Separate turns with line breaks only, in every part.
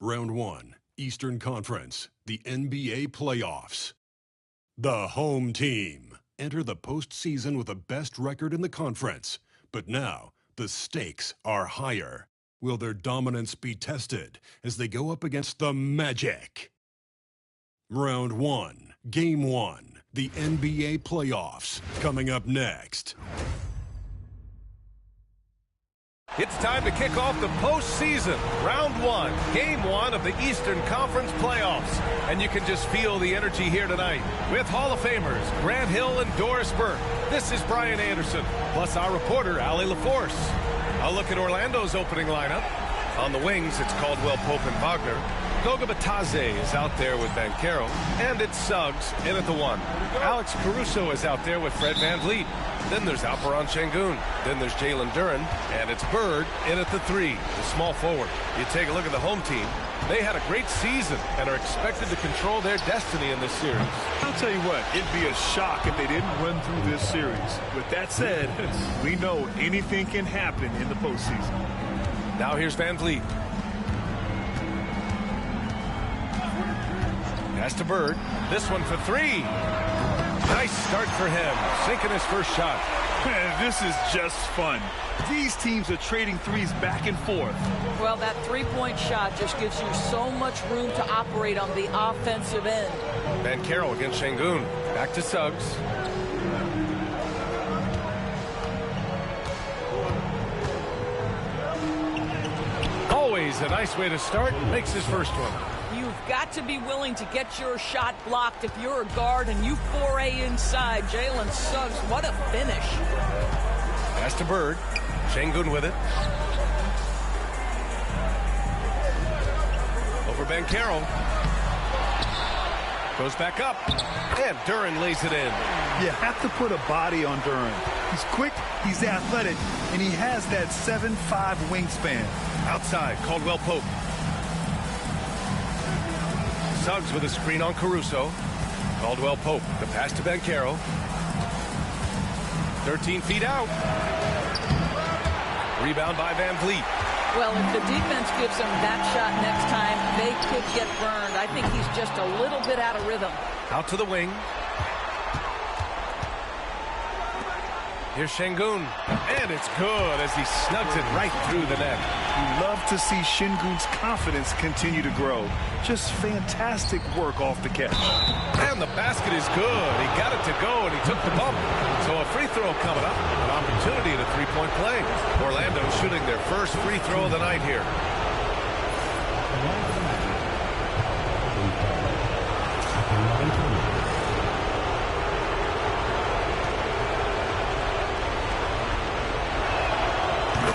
Round 1, Eastern Conference, the NBA playoffs. The home team enter the postseason with the best record in the conference. But now, the stakes are higher. Will their dominance be tested as they go up against the Magic? Round 1, Game 1, the NBA playoffs, coming up next.
It's time to kick off the postseason. Round 1, Game 1 of the Eastern Conference playoffs. And you can just feel the energy here tonight with Hall of Famers Grant Hill and Doris Burke. This is Brian Anderson, plus our reporter, Allie LaForce. A look at Orlando's opening lineup. On the wings, it's Caldwell Pope and Wagner. Goga Batadze is out there with Banchero, and it's Suggs in at the 1. Alex Caruso is out there with Fred VanVleet. Then there's Alphren Sengun. Then there's Jalen Duren, and it's Bird in at the 3, the small forward. You take a look at the home team. They had a great season and are expected to control their destiny in this series.
I'll tell you what, it'd be a shock if they didn't run through this series. With that said, we know anything can happen in the postseason.
Now here's VanVleet. Pass to Bird. This one for 3. Nice start for him. Sinking his first shot.
Man, this is just fun. These teams are trading threes back and forth.
Well, that three-point shot just gives you so much room to operate on the offensive end.
Banchero against Sengun. Back to Suggs. Always a nice way to start. Makes his first one.
You've got to be willing to get your shot blocked if you're a guard and you foray inside. Jalen Suggs, what a finish.
Pass to Bird. Sengun with it. Over Banchero. Goes back up. And Duren lays it in.
You have to put a body on Duren. He's quick, he's athletic, and he has that 7'5" wingspan.
Outside, Caldwell Pope. Suggs with a screen on Caruso. Caldwell Pope, the pass to Banchero. 13 feet out. Rebound by VanVleet.
Well, if the defense gives him that shot next time, they could get burned. I think he's just a little bit out of rhythm.
Out to the wing. Here's Sengun. And it's good as he snugs it right through the net.
You love to see Sengun's confidence continue to grow. Just fantastic work off the catch.
And the basket is good. He got it to go, and he took the bump. So a free throw coming up. An opportunity at a three-point play. Orlando shooting their first free throw of the night here.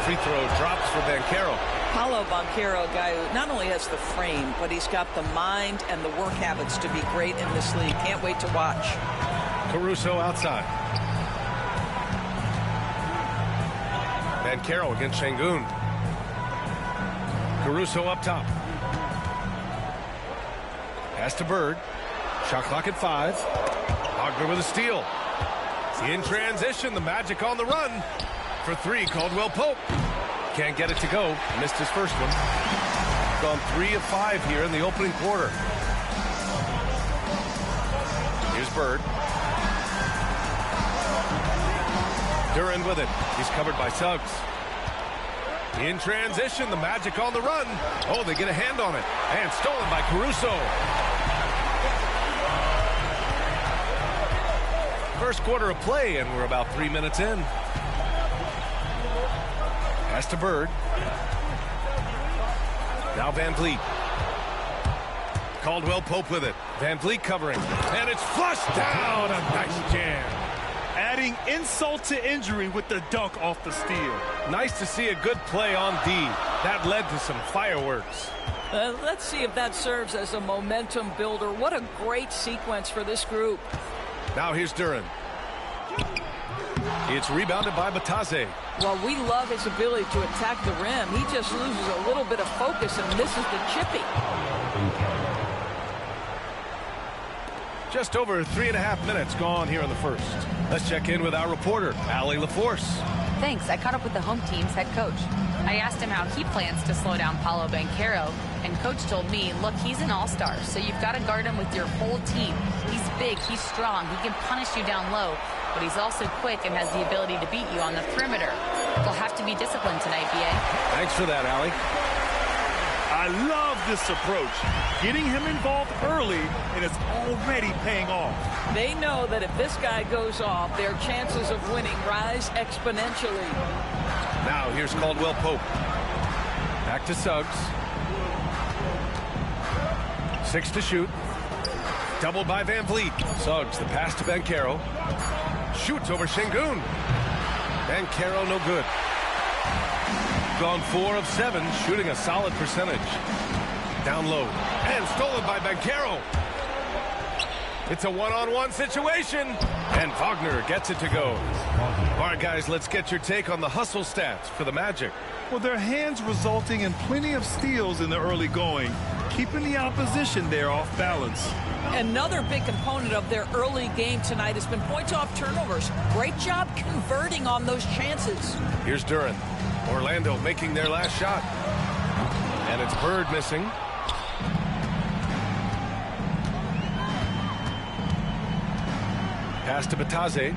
Free throw drops for Banchero.
Paulo Banchero, a guy who not only has the frame, but he's got the mind and the work habits to be great in this league. Can't wait to watch.
Caruso outside. Banchero against Sengun. Caruso up top. Pass to Bird. Shot clock at 5. Wagner with a steal. In transition, the Magic on the run. For 3, Caldwell Pope. Can't get it to go. Missed his first one. Gone 3 of 5 here in the opening quarter. Here's Bird. Duren with it. He's covered by Suggs. In transition, the Magic on the run. Oh, they get a hand on it. And stolen by Caruso. First quarter of play, and we're about 3 minutes in. Pass to Bird. Now VanVleet. Caldwell Pope with it. VanVleet covering. And it's flushed down. A nice jam.
Adding insult to injury with the dunk off the steal.
Nice to see a good play on D. That led to some fireworks.
Let's see if that serves as a momentum builder. What a great sequence for this group.
Now here's Duren. It's rebounded by Batadze.
Well, we love his ability to attack the rim. He just loses a little bit of focus and misses the chippy.
Just over 3.5 minutes gone here in the first. Let's check in with our reporter, Allie LaForce.
Thanks. I caught up with the home team's head coach. I asked him how he plans to slow down Paulo Banchero, and coach told me, look, he's an all-star, so you've got to guard him with your whole team. He's big, he's strong, he can punish you down low, but he's also quick and has the ability to beat you on the perimeter. They'll have to be disciplined tonight, B.A.
Thanks for that, Allie.
I love this approach. Getting him involved early, and it's already paying off.
They know that if this guy goes off, their chances of winning rise exponentially.
Now here's Caldwell Pope. Back to Suggs. 6 to shoot. Doubled by Van Vliet. Suggs, the pass to Banchero. Shoots over Sengun. Banchero no good. Gone 4 of 7, shooting a solid percentage. Down low. And stolen by Banchero. It's a one-on-one situation. And Wagner gets it to go. All right, guys, let's get your take on the hustle stats for the Magic.
Well, their hands resulting in plenty of steals in the early going, keeping the opposition there off balance.
Another big component of their early game tonight has been points off turnovers. Great job converting on those chances.
Here's Duran. Orlando making their last shot. And it's Bird missing. Pass to Bataze.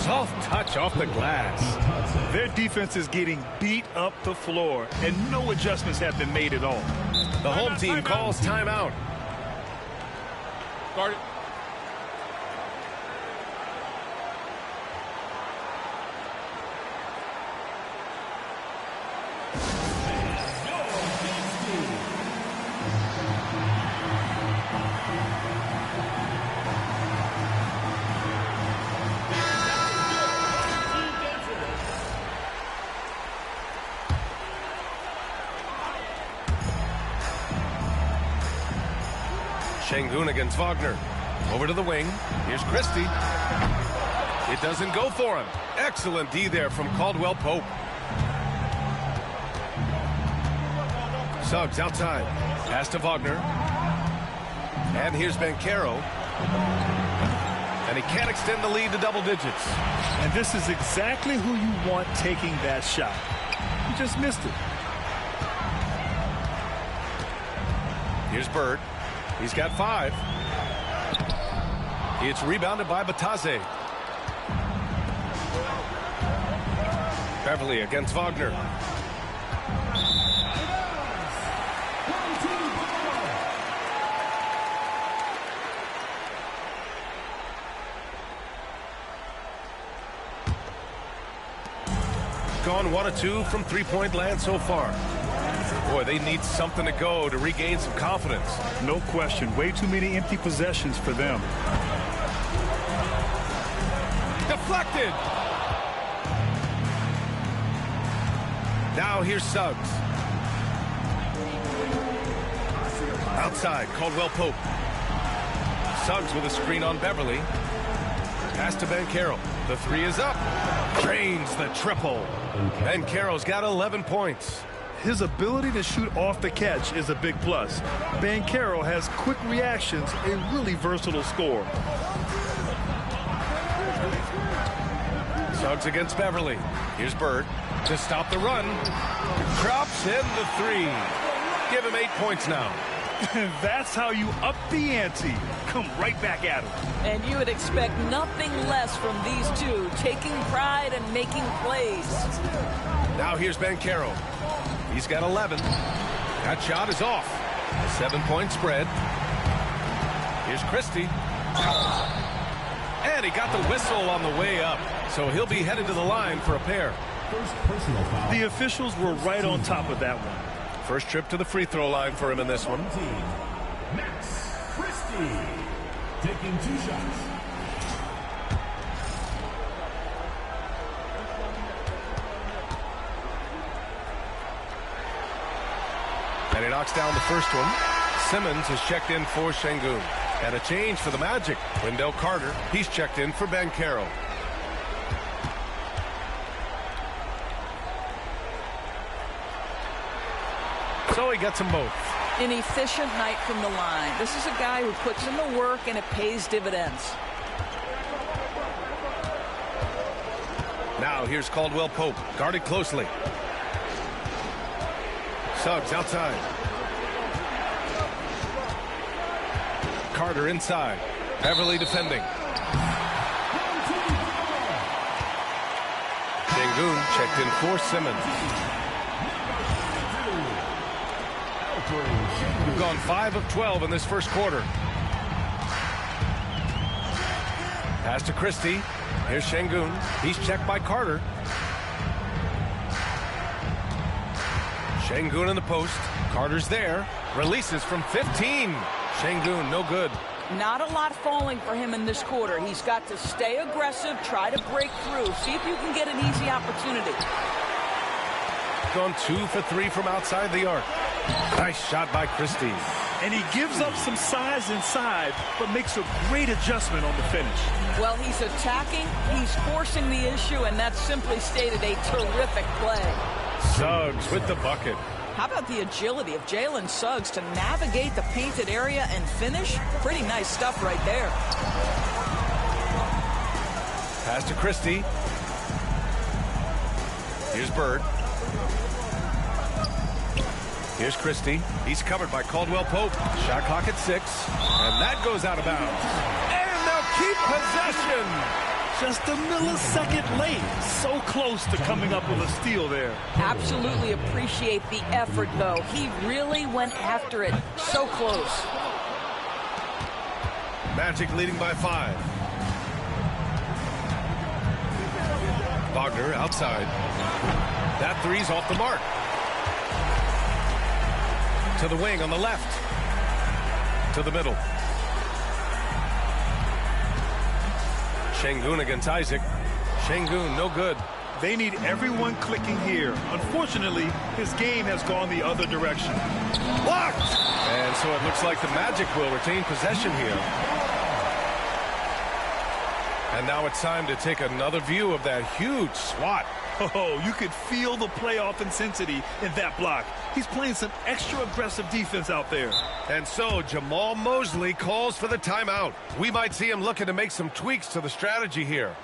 Soft touch off the glass.
Their defense is getting beat up the floor, and no adjustments have been made at all.
The home team calls timeout.
Guard it.
Sengun against Wagner. Over to the wing. Here's Christie. It doesn't go for him. Excellent D there from Caldwell Pope. Suggs outside. Pass to Wagner. And here's Banchero. And he can't extend the lead to double digits.
And this is exactly who you want taking that shot. He just missed it.
Here's Bird. He's got 5. It's rebounded by Bataze. Beverly against Wagner. Gone 1 of 2 from three-point land so far. Boy, they need something to go to regain some confidence.
No question. Way too many empty possessions for them.
Deflected. Now here's Suggs. Outside, Caldwell Pope. Suggs with a screen on Beverly. Pass to Banchero. The 3 is up. Drains the triple. Banchero's got 11 points.
His ability to shoot off the catch is a big plus. Banchero has quick reactions, a really versatile scorer.
Suggs against Beverly. Here's Bird to stop the run. Drops in the 3. Give him 8 points now.
That's how you up the ante. Come right back at him.
And you would expect nothing less from these two, taking pride and making plays.
Now here's Banchero. He's got 11. That shot is off. A 7-point spread. Here's Christie. And he got the whistle on the way up. So he'll be headed to the line for a pair.
The officials were right on top of that one.
First trip to the free throw line for him in this one.
Max Christie taking 2 shots.
And he knocks down the first one. Simmons is checked in for Sengun. And a change for the Magic. Wendell Carter, he's checked in for Banchero. So he gets them both.
An efficient night from the line. This is a guy who puts in the work and it pays dividends.
Now here's Caldwell Pope, guarded closely. Suggs outside. Carter inside. Beverly defending. Sengun checked in for Simmons. We've gone 5 of 12 in this first quarter. Pass to Christie. Here's Sengun. He's checked by Carter. Sengun in the post. Carter's there. Releases from 15. Sengun, no good.
Not a lot falling for him in this quarter. He's got to stay aggressive, try to break through. See if you can get an easy opportunity.
Gone 2 for 3 from outside the arc. Nice shot by Christie.
And he gives up some size inside, but makes a great adjustment on the finish.
Well, he's attacking, he's forcing the issue, and that's simply stated a terrific play.
Suggs with the bucket.
How about the agility of Jalen Suggs to navigate the painted area and finish? Pretty nice stuff right there.
Pass to Christie. Here's Bird. Here's Christie. He's covered by Caldwell Pope. Shot clock at 6. And that goes out of bounds. And they'll keep possession.
Just a millisecond late. So close to coming up with a steal there.
Absolutely appreciate the effort, though. He really went after it. So close.
Magic leading by 5. Wagner outside. That three's off the mark. To the wing on the left. To the middle. Sengun against Isaac. Sengun, no good.
They need everyone clicking here. Unfortunately, his game has gone the other direction.
Blocked! And so it looks like the Magic will retain possession here. And now it's time to take another view of that huge swat.
Oh, you could feel the playoff intensity in that block. He's playing some extra aggressive defense out there.
And so Jamal Mosley calls for the timeout. We might see him looking to make some tweaks to the strategy here.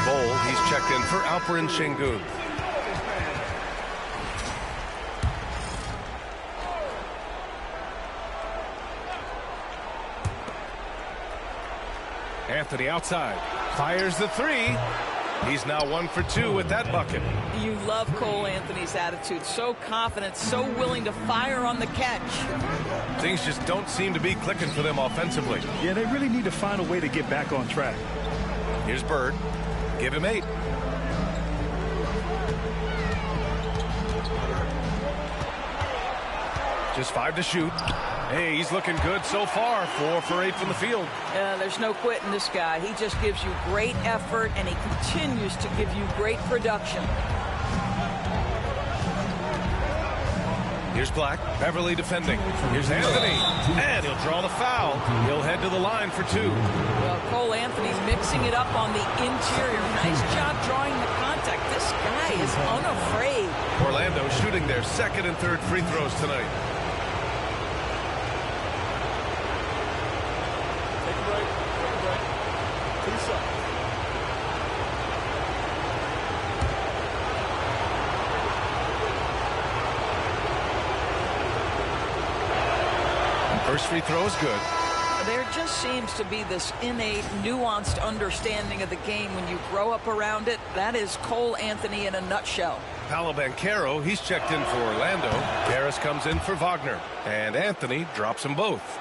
Bowl, he's checked in for Alphren Sengun. Anthony outside. Fires the three. He's now 1 for 2 with that bucket.
You love Cole Anthony's attitude. So confident, so willing to fire on the catch.
Things just don't seem to be clicking for them offensively.
Yeah, they really need to find a way to get back on track.
Here's Bird. Give him 8. Just 5 to shoot. Hey, he's looking good so far. 4 for 8 from the field.
There's no quitting this guy. He just gives you great effort, and he continues to give you great production.
Here's Black. Beverly defending. Here's Anthony. And he'll draw the foul. He'll head to the line for 2.
Well, Cole Anthony's mixing it up on the interior. Nice job drawing the contact. This guy is unafraid.
Orlando shooting their 2nd and 3rd free throws tonight. First free throw is good.
There just seems to be this innate, nuanced understanding of the game when you grow up around it. That is Cole Anthony in a nutshell.
Paulo Banchero, he's checked in for Orlando. Harris comes in for Wagner. And Anthony drops them both.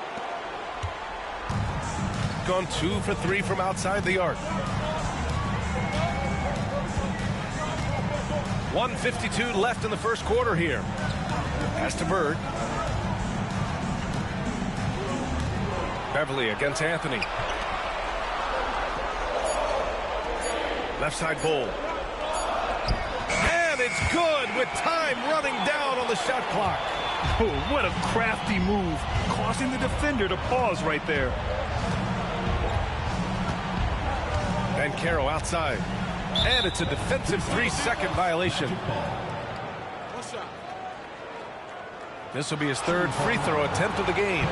Gone 2 for 3 from outside the arc. 1:52 left in the first quarter here. Pass to Bird. Beverly against Anthony. Left side Bowl. And it's good with time running down on the shot clock.
Oh, what a crafty move, causing the defender to pause right there.
Banchero outside. And it's a defensive 3-second violation. This will be his third free throw attempt of the game.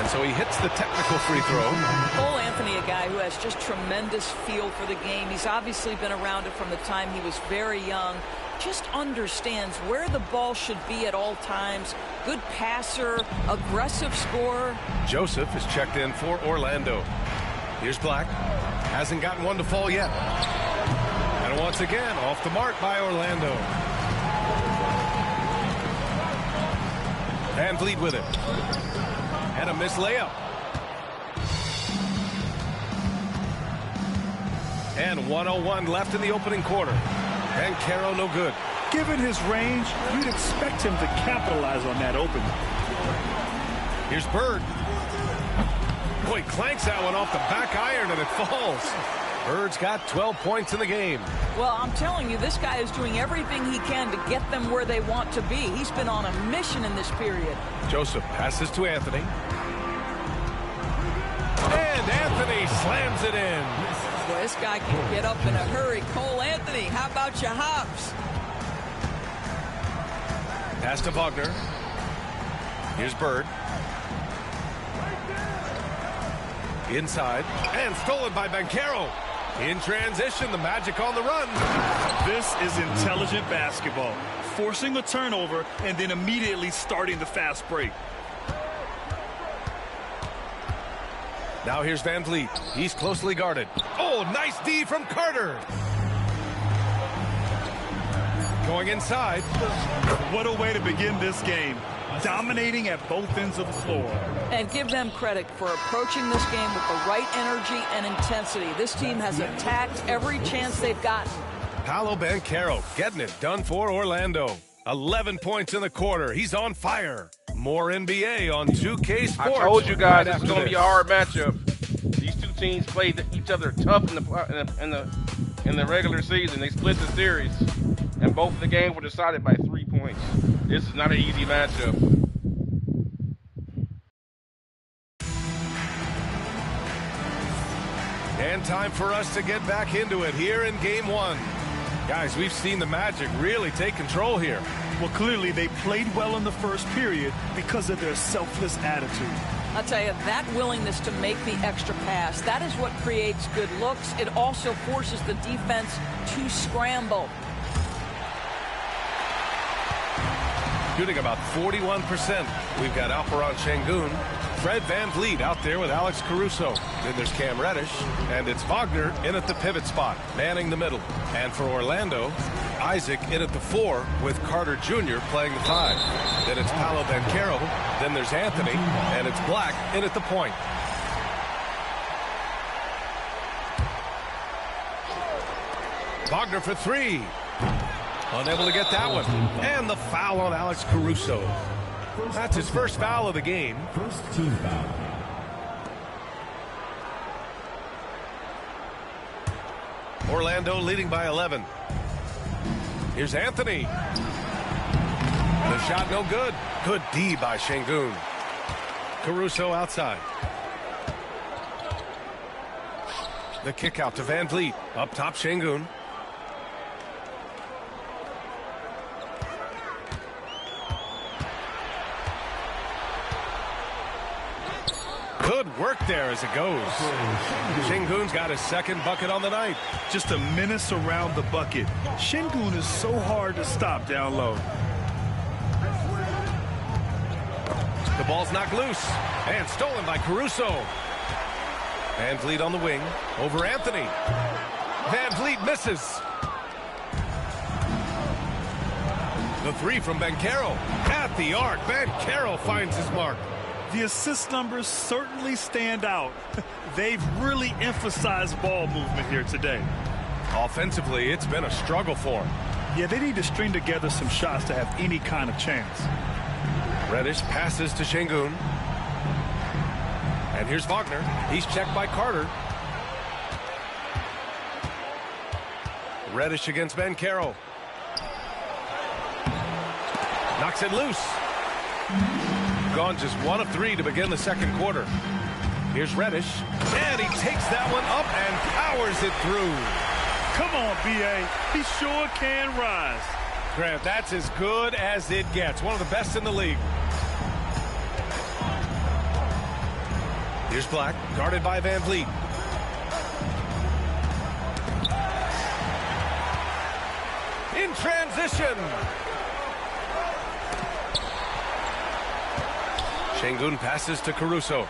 So he hits the technical free throw.
Cole Anthony, a guy who has just tremendous feel for the game. He's obviously been around it from the time he was very young. Just understands where the ball should be at all times. Good passer, aggressive scorer.
Joseph is checked in for Orlando. Here's Black. Hasn't gotten one to fall yet. And once again, off the mark by Orlando. Van Vliet with it. And a missed layup. And 1:01 left in the opening quarter. Banchero no good.
Given his range, you'd expect him to capitalize on that opening.
Here's Bird. Boy, clanks that one off the back iron and it falls. Bird's got 12 points in the game.
Well, I'm telling you, this guy is doing everything he can to get them where they want to be. He's been on a mission in this period.
Joseph passes to Anthony. And Anthony slams it in.
Boy, this guy can get up in a hurry. Cole Anthony, how about your hops?
Pass to Wagner. Here's Bird. Inside. And stolen by Banchero. In transition, the Magic on the run.
This is intelligent basketball. Forcing a turnover and then immediately starting the fast break.
Now here's Van Vliet. He's closely guarded. Oh, nice D from Carter. Going inside.
What a way to begin this game. Dominating at both ends of the floor.
And give them credit for approaching this game with the right energy and intensity. This team has attacked every chance they've gotten.
Paulo Banchero getting it done for Orlando. 11 points in the quarter. He's on fire. More NBA on 2K Sports.
I told you guys
right
it's going to be a hard matchup. These two teams played each other tough in the regular season. They split the series, and both of the games were decided by 3 points. This is not an easy matchup.
And time for us to get back into it here in Game 1. Guys, we've seen the Magic really take control here.
Well, clearly they played well in the first period because of their selfless attitude.
I'll tell you, that willingness to make the extra pass, that is what creates good looks. It also forces the defense to scramble.
Shooting about 41%. We've got Alphren Sengun, Fred Van Vliet out there with Alex Caruso. Then there's Cam Reddish, and it's Wagner in at the pivot spot, manning the middle. And for Orlando, Isaac in at the 4 with Carter Jr. playing the 5. Then it's Paulo Banchero. Then there's Anthony, and it's Black in at the point. Wagner for 3. Unable to get that one. And the foul on Alex Caruso. That's his first foul of the game.
First team foul.
Orlando leading by 11. Here's Anthony. The shot no good. Good D by Sengun. Caruso outside. The kick out to Van Vliet. Up top, Sengun. Good work there as it goes. Sengun's got his second bucket on the night.
Just a menace around the bucket. Sengun is so hard to stop down low.
The ball's knocked loose and stolen by Caruso. Van Vliet on the wing over Anthony. Van Vliet misses. The 3 from Banchero at the arc. Banchero finds his mark.
The assist numbers certainly stand out. They've really emphasized ball movement here today.
Offensively, it's been a struggle for him.
Yeah, they need to string together some shots to have any kind of chance.
Reddish passes to Sengun. And here's Wagner. He's checked by Carter. Reddish against Banchero. Knocks it loose. Gone just 1 of 3 to begin the second quarter. Here's Reddish, and he takes that one up and powers it through.
Come on, B.A. He sure can rise.
Grant, that's as good as it gets. One of the best in the league. Here's Black, guarded by Van Vliet. In transition. Sengun passes to Caruso.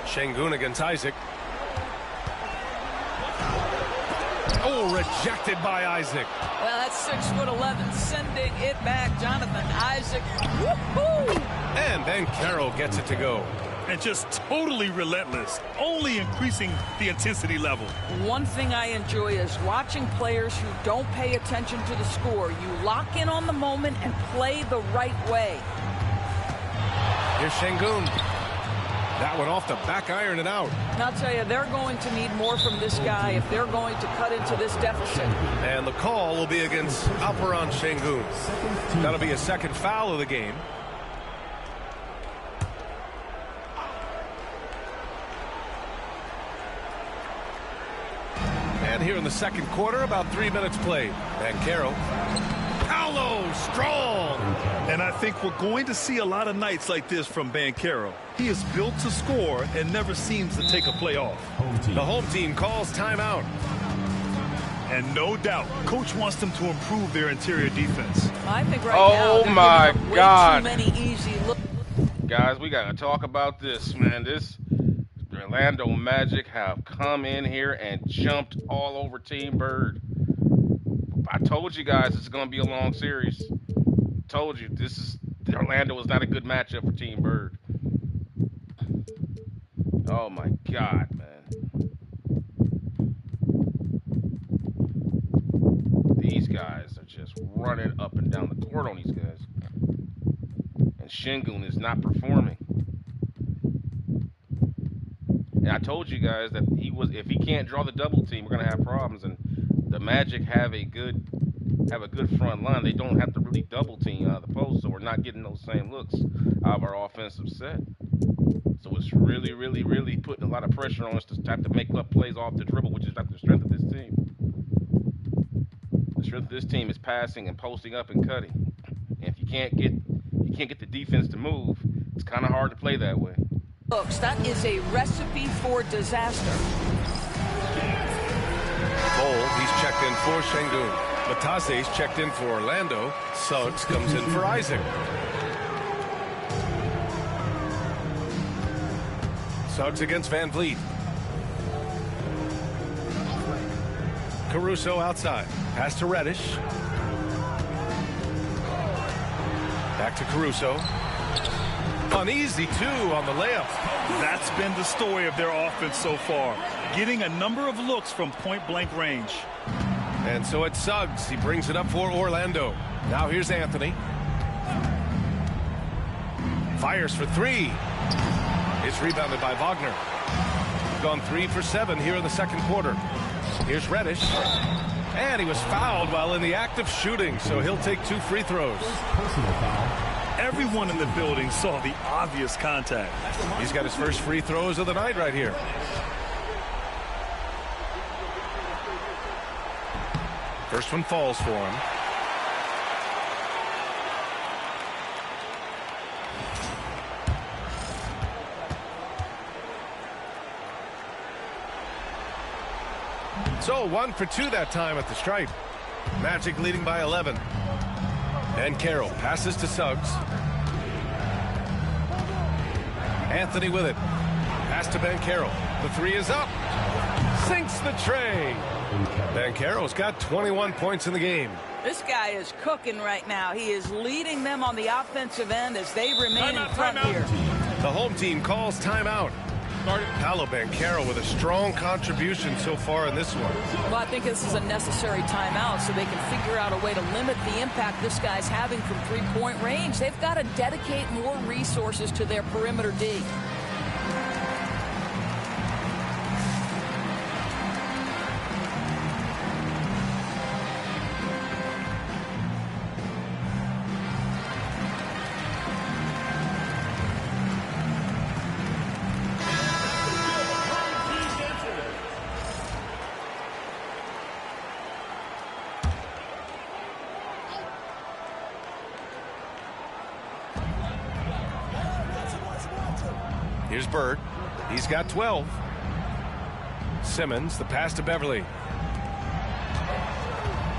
Sengun against Isaac. Oh, rejected by Isaac.
Well, that's 6'11", sending it back. Jonathan Isaac. Woohoo!
And Banchero gets it to go.
And just totally relentless, only increasing the intensity level.
One thing I enjoy is watching players who don't pay attention to the score. You lock in on the moment and play the right way.
Here's Sengun. That one off the back iron and out.
And I'll tell you, they're going to need more from this guy if they're going to cut into this deficit.
And the call will be against Alphren Sengun. That'll be a second foul of the game. And here in the second quarter, about 3 minutes played. Banchero. Paulo, strong.
And I think we're going to see a lot of nights like this from Banchero. He is built to score and never seems to take a play off.
The home team calls timeout.
And no doubt, Coach wants them to improve their interior defense.
I think right now,
oh my God.
Way too many easy looks.
Guys, we got to talk about this, man. This Orlando Magic have come in here and jumped all over Team Bird. I told you guys it's going to be a long series. Told you Orlando is not a good matchup for Team Bird. Oh my God, man. These guys are just running up and down the court on these guys. And Sengun is not performing. And I told you guys that if he can't draw the double team, we're gonna have problems. And the Magic have a good front line. They don't have to really double team out of the post, so we're not getting those same looks out of our offensive set. So it's really, really, really putting a lot of pressure on us to have to make up plays off the dribble, which is not the strength of this team. The strength of this team is passing and posting up and cutting. And if you can't get the defense to move, it's kind of hard to play that way.
Folks, that is a recipe for disaster.
Cole, he's checked in for Sengun. Matase's checked in for Orlando. Suggs comes in for Isaac. Suggs against Van Vliet. Caruso outside. Pass to Reddish. Back to Caruso. Uneasy, too, on the layup.
That's been the story of their offense so far, getting a number of looks from point-blank range.
And so it's Suggs. He brings it up for Orlando. Now here's Anthony. Fires for three. It's rebounded by Wagner. Gone 3 for 7 here in the second quarter. Here's Reddish. And he was fouled while in the act of shooting, so he'll take 2 free throws.
Everyone in the building saw the obvious contact.
He's got his first free throws of the night right here. First one falls for him. So 1 for 2 that time at the stripe. Magic leading by 11. And Carroll passes to Suggs. Anthony with it. Pass to Banchero. The 3 is up. Sinks the tray. Banchero's got 21 points in the game.
This guy is cooking right now. He is leading them on the offensive end as they remain in front here.
The home team calls timeout. Paulo Banchero with a strong contribution so far in this one.
Well, I think this is a necessary timeout so they can figure out a way to limit the impact this guy's having from three-point range. They've got to dedicate more resources to their perimeter D.
Here's Bird. He's got 12. Simmons, the pass to Beverly.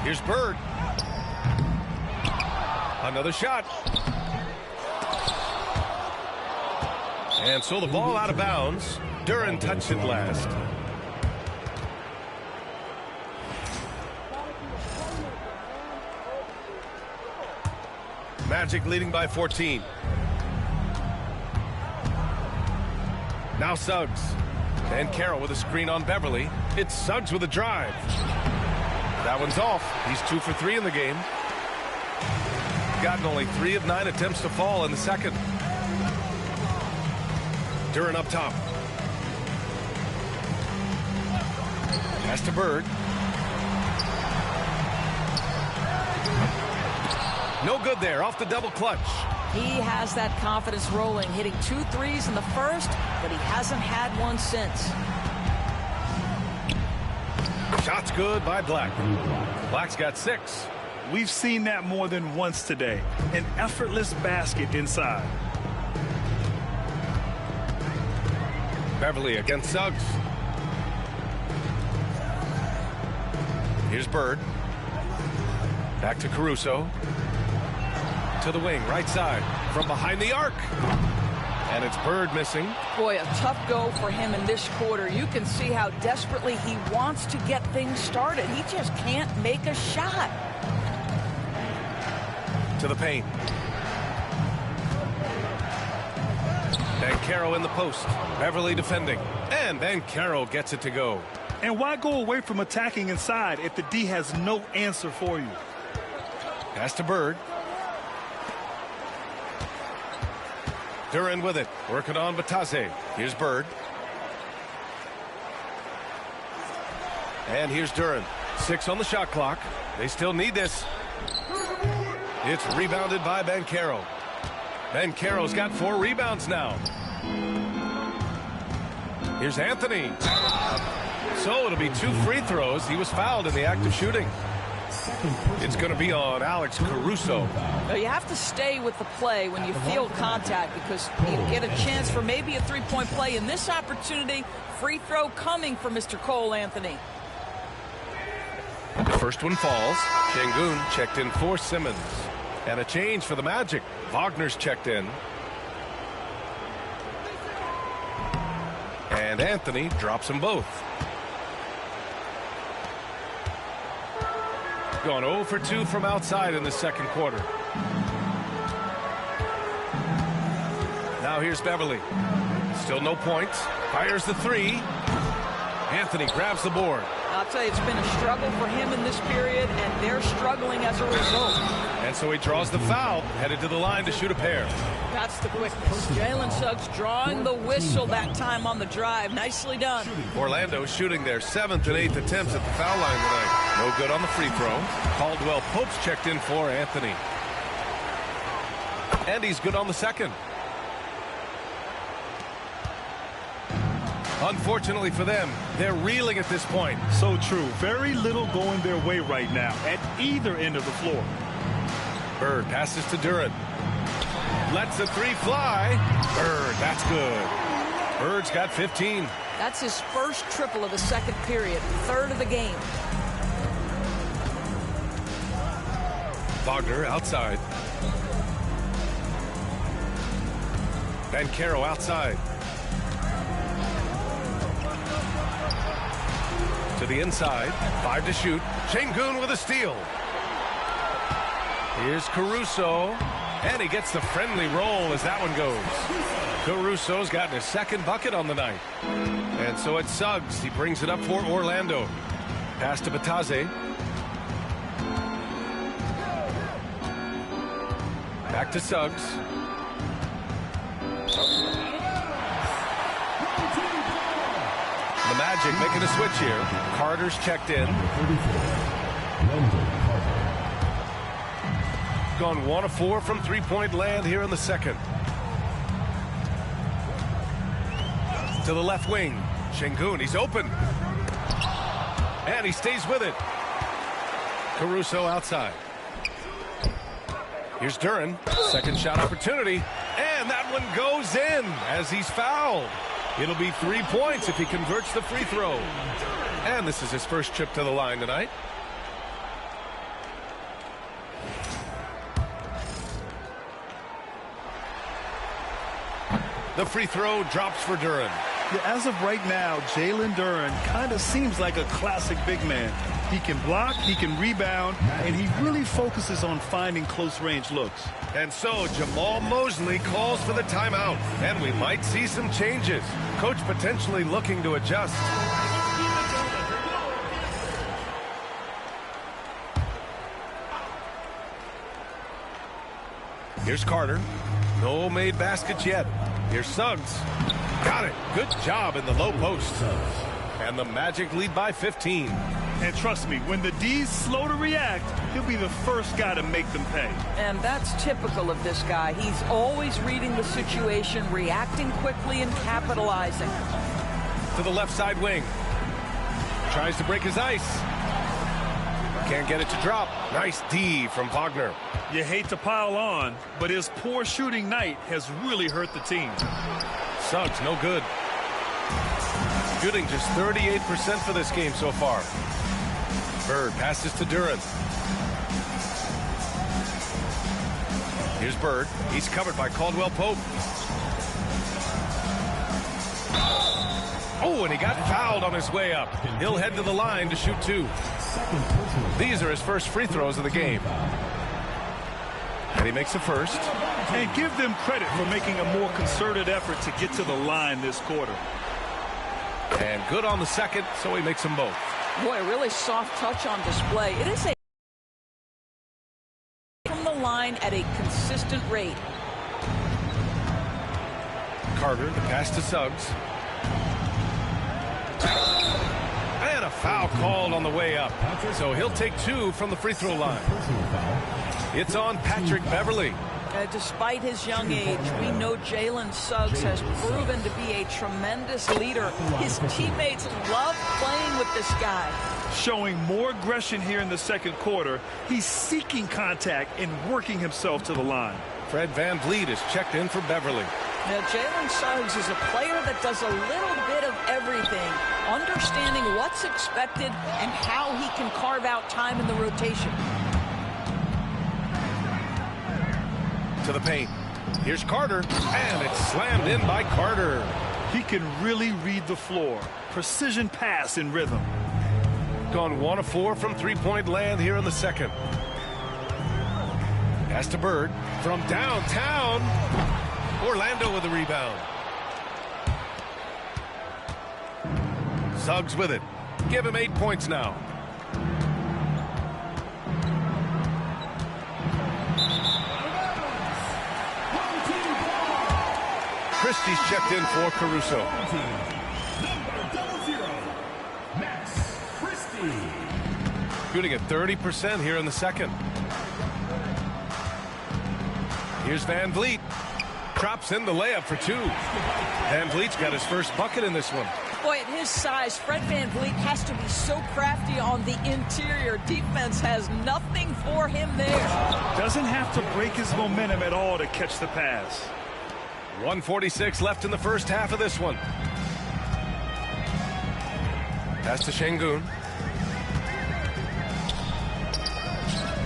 Here's Bird. Another shot. And so the ball out of bounds. Duren touched it last. Magic leading by 14. Now Suggs. Banchero with a screen on Beverly. It's Suggs with a drive. That one's off. He's 2 for 3 in the game. Gotten only 3 of 9 attempts to fall in the second. Duren up top. Pass to Bird. No good there, off the double clutch.
He has that confidence rolling, hitting 2 threes in the first, but he hasn't had one since.
Shot's good by Black. Black's got 6.
We've seen that more than once today. An effortless basket inside.
Beverly against Suggs. Here's Bird. Back to Caruso. To the wing, right side. From behind the arc. And it's Bird missing.
Boy, a tough go for him in this quarter. You can see how desperately he wants to get things started. He just can't make a shot.
To the paint. Banchero in the post. Beverly defending. And Banchero gets it to go.
And why go away from attacking inside if the D has no answer for you?
Pass to Bird. Duren with it. Working on Batase. Here's Bird. And here's Duren. 6 on the shot clock. They still need this. It's rebounded by Banchero. Banchero's got 4 rebounds now. Here's Anthony. So it'll be 2 free throws. He was fouled in the act of shooting. It's going to be on Alex Caruso.
Now you have to stay with the play when you feel contact because you get a chance for maybe a 3-point play. In this opportunity, free throw coming for Mr. Cole Anthony.
The first one falls. Sengun checked in for Simmons. And a change for the Magic. Wagner's checked in. And Anthony drops them both. Gone 0 for 2 from outside in the second quarter. Now here's Beverly. Still no points. Fires the 3. Anthony grabs the board.
I'll tell you, it's been a struggle for him in this period, and they're struggling as a result.
And so he draws the foul, headed to the line to shoot a pair.
That's the quickness. Jalen Suggs drawing the whistle that time on the drive. Nicely done.
Orlando shooting their 7th and 8th attempts at the foul line tonight. No good on the free throw. Caldwell Pope's checked in for Anthony. And he's good on the second. Unfortunately for them, they're reeling at this point.
So true. Very little going their way right now at either end of the floor.
Bird passes to Duren. Lets the 3 fly. Bird, that's good. Bird's got 15.
That's his first triple of the second period, 3rd of the game.
Wagner outside. Banchero outside. To the inside. 5 to shoot. Sengun with a steal. Here's Caruso. And he gets the friendly roll as that one goes. Caruso's gotten his 2nd bucket on the night. And so it's Suggs. He brings it up for Orlando. Pass to Batase. Back to Suggs. The Magic making a switch here. Carter's checked in. Gone 1 of 4 from 3-point land here in the second. To the left wing. Sengun, he's open. And he stays with it. Caruso outside. Here's Duren. 2nd shot opportunity. And that one goes in as he's fouled. It'll be 3 points if he converts the free throw. And this is his first trip to the line tonight. The free throw drops for Duren.
Yeah, as of right now, Jalen Duren kind of seems like a classic big man. He can block, he can rebound, and he really focuses on finding close-range looks.
And so Jamal Mosley calls for the timeout, and we might see some changes. Coach potentially looking to adjust. Here's Carter. No made baskets yet. Here's Suggs. Got it. Good job in the low post. And the Magic lead by 15.
And trust me, when the D's slow to react, he'll be the first guy to make them pay.
And that's typical of this guy. He's always reading the situation, reacting quickly and capitalizing.
To the left side wing. Tries to break his ice. Can't get it to drop. Nice D from Wagner.
You hate to pile on, but his poor shooting night has really hurt the team.
Suggs, no good. Shooting just 38% for this game so far. Bird passes to Duren. Here's Bird. He's covered by Caldwell Pope. Oh, and he got fouled on his way up. He'll head to the line to shoot 2. These are his first free throws of the game. And he makes the first.
And give them credit for making a more concerted effort to get to the line this quarter.
And good on the second, so he makes them both.
Boy, a really soft touch on display. It is a from the line at a consistent rate.
Carter, the pass to Suggs. And a foul called on the way up. So he'll take 2 from the free throw line. It's on Patrick Beverly.
Despite his young age, we know Jalen Suggs has proven to be a tremendous leader. His teammates love playing with this guy.
Showing more aggression here in the second quarter. He's seeking contact and working himself to the line.
Fred VanVleet is checked in for Beverly.
Now, Jalen Suggs is a player that does a little bit of everything, understanding what's expected and how he can carve out time in the rotation.
To the paint. Here's Carter, and it's slammed in by Carter.
He can really read the floor. Precision pass in rhythm.
Gone 1 of 4 from three-point land here in the second. Pass to Bird from downtown. Orlando with the rebound. Suggs with it. Give him 8 points now. Christie's checked in for Caruso. Shooting at 30% here in the second. Here's VanVleet. Drops in the layup for 2. VanVleet's got his first bucket in this one.
Boy, at his size, Fred VanVleet has to be so crafty on the interior. Defense has nothing for him there.
Doesn't have to break his momentum at all to catch the pass.
1:46 left in the first half of this one. Pass to Sengun.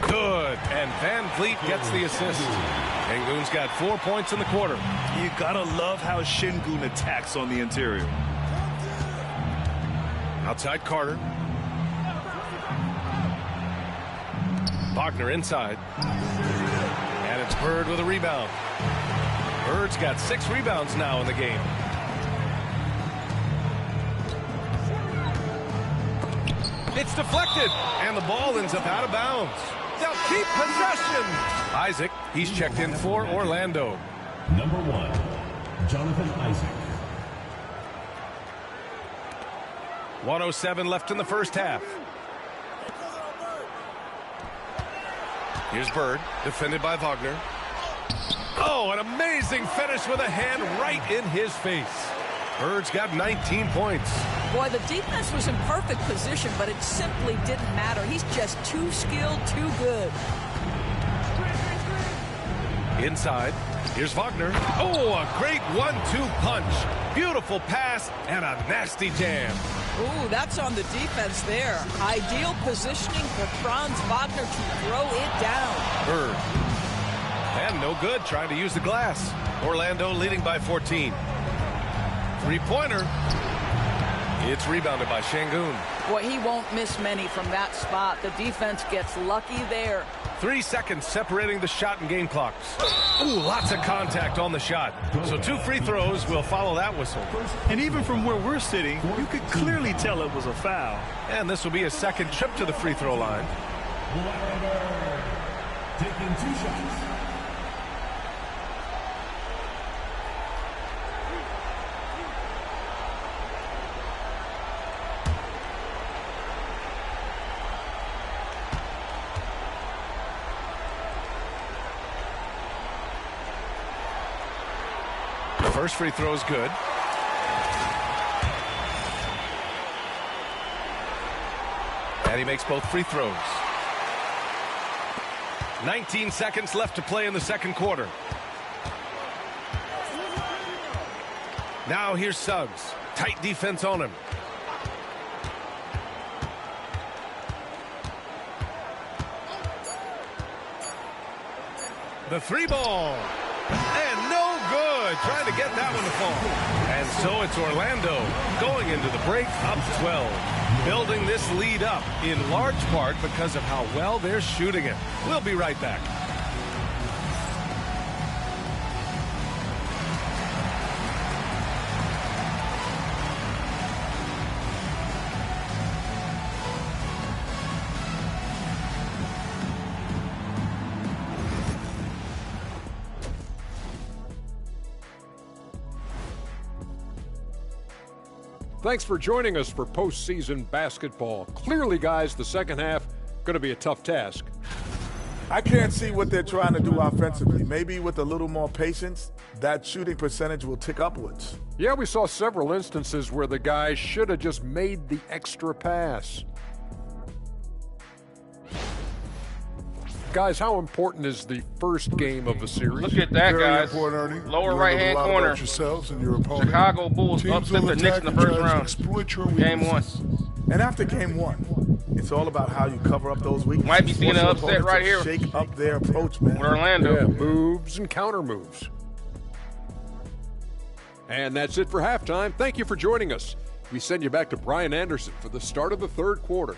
Good, and VanVleet gets the assist. Sengun's got 4 points in the quarter.
You gotta love how Sengun attacks on the interior.
Outside Carter. Wagner inside. And it's Bird with a rebound. Bird's got 6 rebounds now in the game. It's deflected, and the ball ends up out of bounds. They'll keep possession. Isaac, he's checked in for Orlando.
Number 1, Jonathan Isaac.
1:07 left in the first half. Here's Bird, defended by Wagner. Oh, an amazing finish with a hand right in his face. Bird's got 19 points.
Boy, the defense was in perfect position, but it simply didn't matter. He's just too skilled, too good.
Inside, here's Wagner. Oh, a great 1-2 punch. Beautiful pass and a nasty jam.
Ooh, that's on the defense there. Ideal positioning for Franz Wagner to throw it down.
Bird. And no good, trying to use the glass. Orlando leading by 14. Three-pointer. It's rebounded by Sengun.
Boy, he won't miss many from that spot. The defense gets lucky there.
3 seconds separating the shot and game clocks. Ooh, lots of contact on the shot. So 2 free throws will follow that whistle.
And even from where we're sitting, you could clearly tell it was a foul.
And this will be a second trip to the free throw line.
Taking 2 shots.
First free throw is good. And he makes both free throws. 19 seconds left to play in the second quarter. Now here's Suggs. Tight defense on him. The 3-ball. And no good. Trying to get that one to fall. And so it's Orlando going into the break up 12. Building this lead up in large part because of how well they're shooting it. We'll be right back.
Thanks for joining us for postseason basketball. Clearly, guys, the second half going to be a tough task.
I can't see what they're trying to do offensively. Maybe with a little more patience, that shooting percentage will tick upwards.
Yeah, we saw several instances where the guys should have just made the extra pass. Guys, how important is the first game of the series?
Look at that,
Very
guys.
important, Ernie.
Lower
You
right-hand
learn a lot
corner.
about yourselves and your opponent.
Chicago Bulls
Teams
upset
will
the Knicks
attack
in the
and
first
try to
round.
exploit your
Game
weaknesses.
1.
And after game 1, it's all about how you cover up those weaknesses.
Might be seeing
Force
an
your
upset
opponent
right
to
here
Shake up their approach, man.
with Orlando.
Yeah, moves and counter moves. And that's it for halftime. Thank you for joining us. We send you back to Brian Anderson for the start of the third quarter.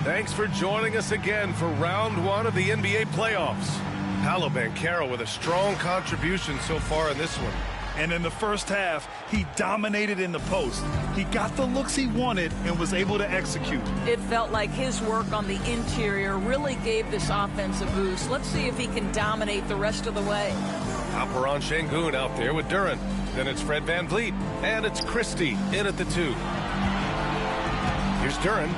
Thanks for joining us again for round 1 of the NBA playoffs. Paulo Banchero with a strong contribution so far in this one.
And in the first half, he dominated in the post. He got the looks he wanted and was able to execute.
It felt like his work on the interior really gave this offense a boost. Let's see if he can dominate the rest of the way.
Alphren Sengun out there with Duran. Then it's Fred VanVleet. And it's Christie in at the 2. Here's Duran.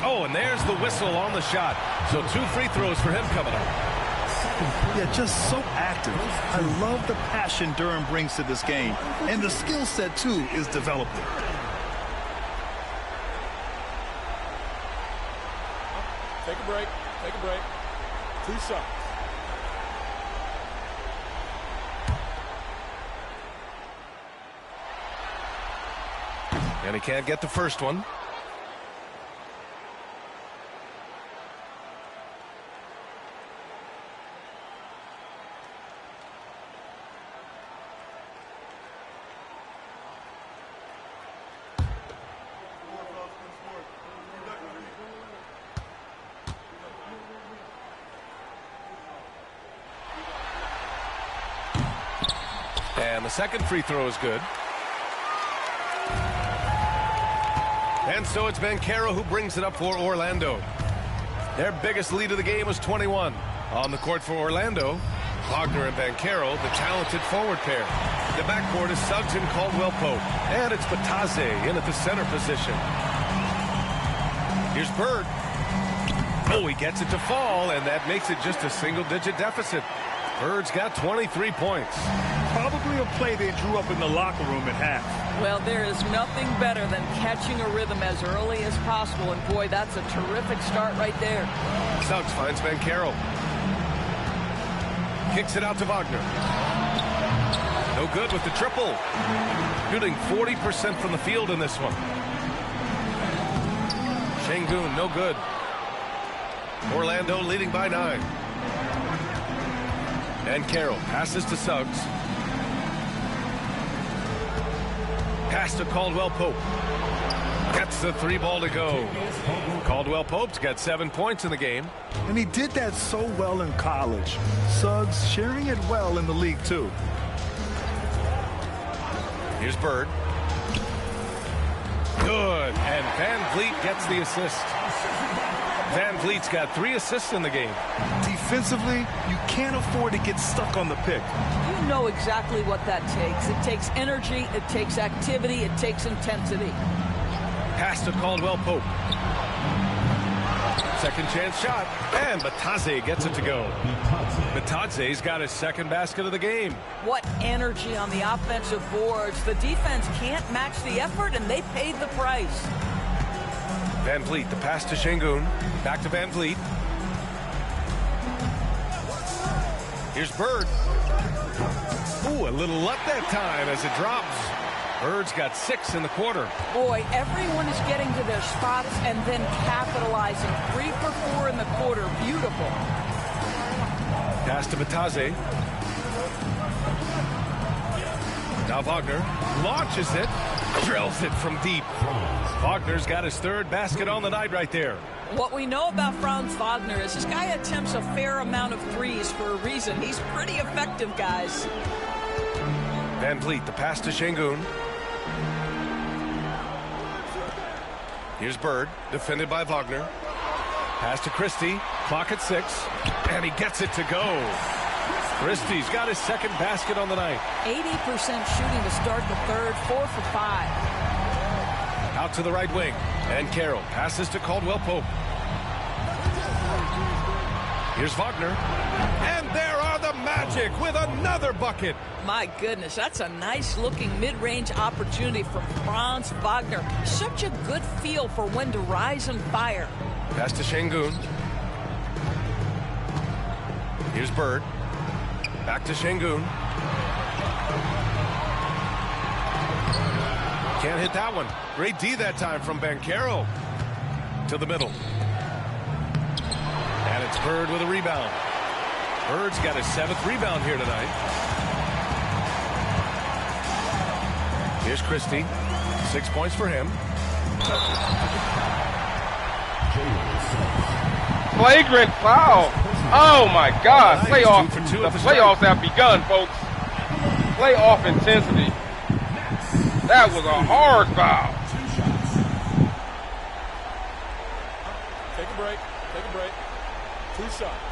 Oh, and there's the whistle on the shot. So 2 free throws for him coming up.
Yeah, just so active. I love the passion Duran brings to this game. And the skill set, too, is developing.
Take a break. Take a break. 2 shots.
And he can't get the first one. And the second free throw is good. And so it's Banchero who brings it up for Orlando. Their biggest lead of the game was 21. On the court for Orlando, Wagner and Banchero, the talented forward pair. The backcourt is Suggs and Caldwell Pope. And it's Bataze in at the center position. Here's Bird. Oh, he gets it to fall, and that makes it just a single-digit deficit. Bird's got 23 points.
Probably a play they drew up in the locker room at half.
Well, there is nothing better than catching a rhythm as early as possible, and boy, that's a terrific start right there.
Suggs finds Banchero. Kicks it out to Wagner. No good with the triple. Shooting 40% from the field in this one. Sengun, no good. Orlando leading by 9. Banchero passes to Suggs. Pass to Caldwell Pope. Gets the 3 ball to go. Caldwell Pope's got 7 points in the game.
And he did that so well in college. Suggs sharing it well in the league, too.
Here's Bird. Good. And Van Vliet gets the assist. Van Vliet's got 3 assists in the game.
Defensively, you can't afford to get stuck on the pick.
You know exactly what that takes. It takes energy, it takes activity, it takes intensity.
Pass to Caldwell Pope. Second chance shot. And Batadze gets it to go. Batadze's got his second basket of the game.
What energy on the offensive boards. The defense can't match the effort, and they paid the price.
Van Vliet, the pass to Sengun. Back to Van Vliet. Here's Bird. Ooh, a little luck that time as it drops. Bird's got 6 in the quarter.
Boy, everyone is getting to their spots and then capitalizing. 3 for 4 in the quarter. Beautiful.
Pass to Batadze. Now Wagner launches it. Drills it from deep. Wagner's got his 3rd basket on the night right there.
What we know about Franz Wagner is this guy attempts a fair amount of threes for a reason. He's pretty effective, guys.
Van Vliet, the pass to Sengun. Here's Bird, defended by Wagner. Pass to Christie, clock at 6, and he gets it to go. Christie's got his 2nd basket on the night.
80% shooting to start the 3rd, 4 for 5.
Out to the right wing, and Carroll passes to Caldwell Pope. Here's Wagner, and there are the Magic with another bucket.
My goodness, that's a nice-looking mid-range opportunity from Franz Wagner. Such a good feel for when to rise and fire.
Pass to Sengun. Here's Bird. Back to Sengun. Can't hit that one. Great D that time from Banchero. To the middle. And it's Bird with a rebound. Bird's got his 7th rebound here tonight. Here's Christie. 6 points for him.
Flagrant foul. Oh, my God. The playoffs have begun, folks. Playoff intensity. That was a hard foul.
Take a break. Take a break. 2 shots.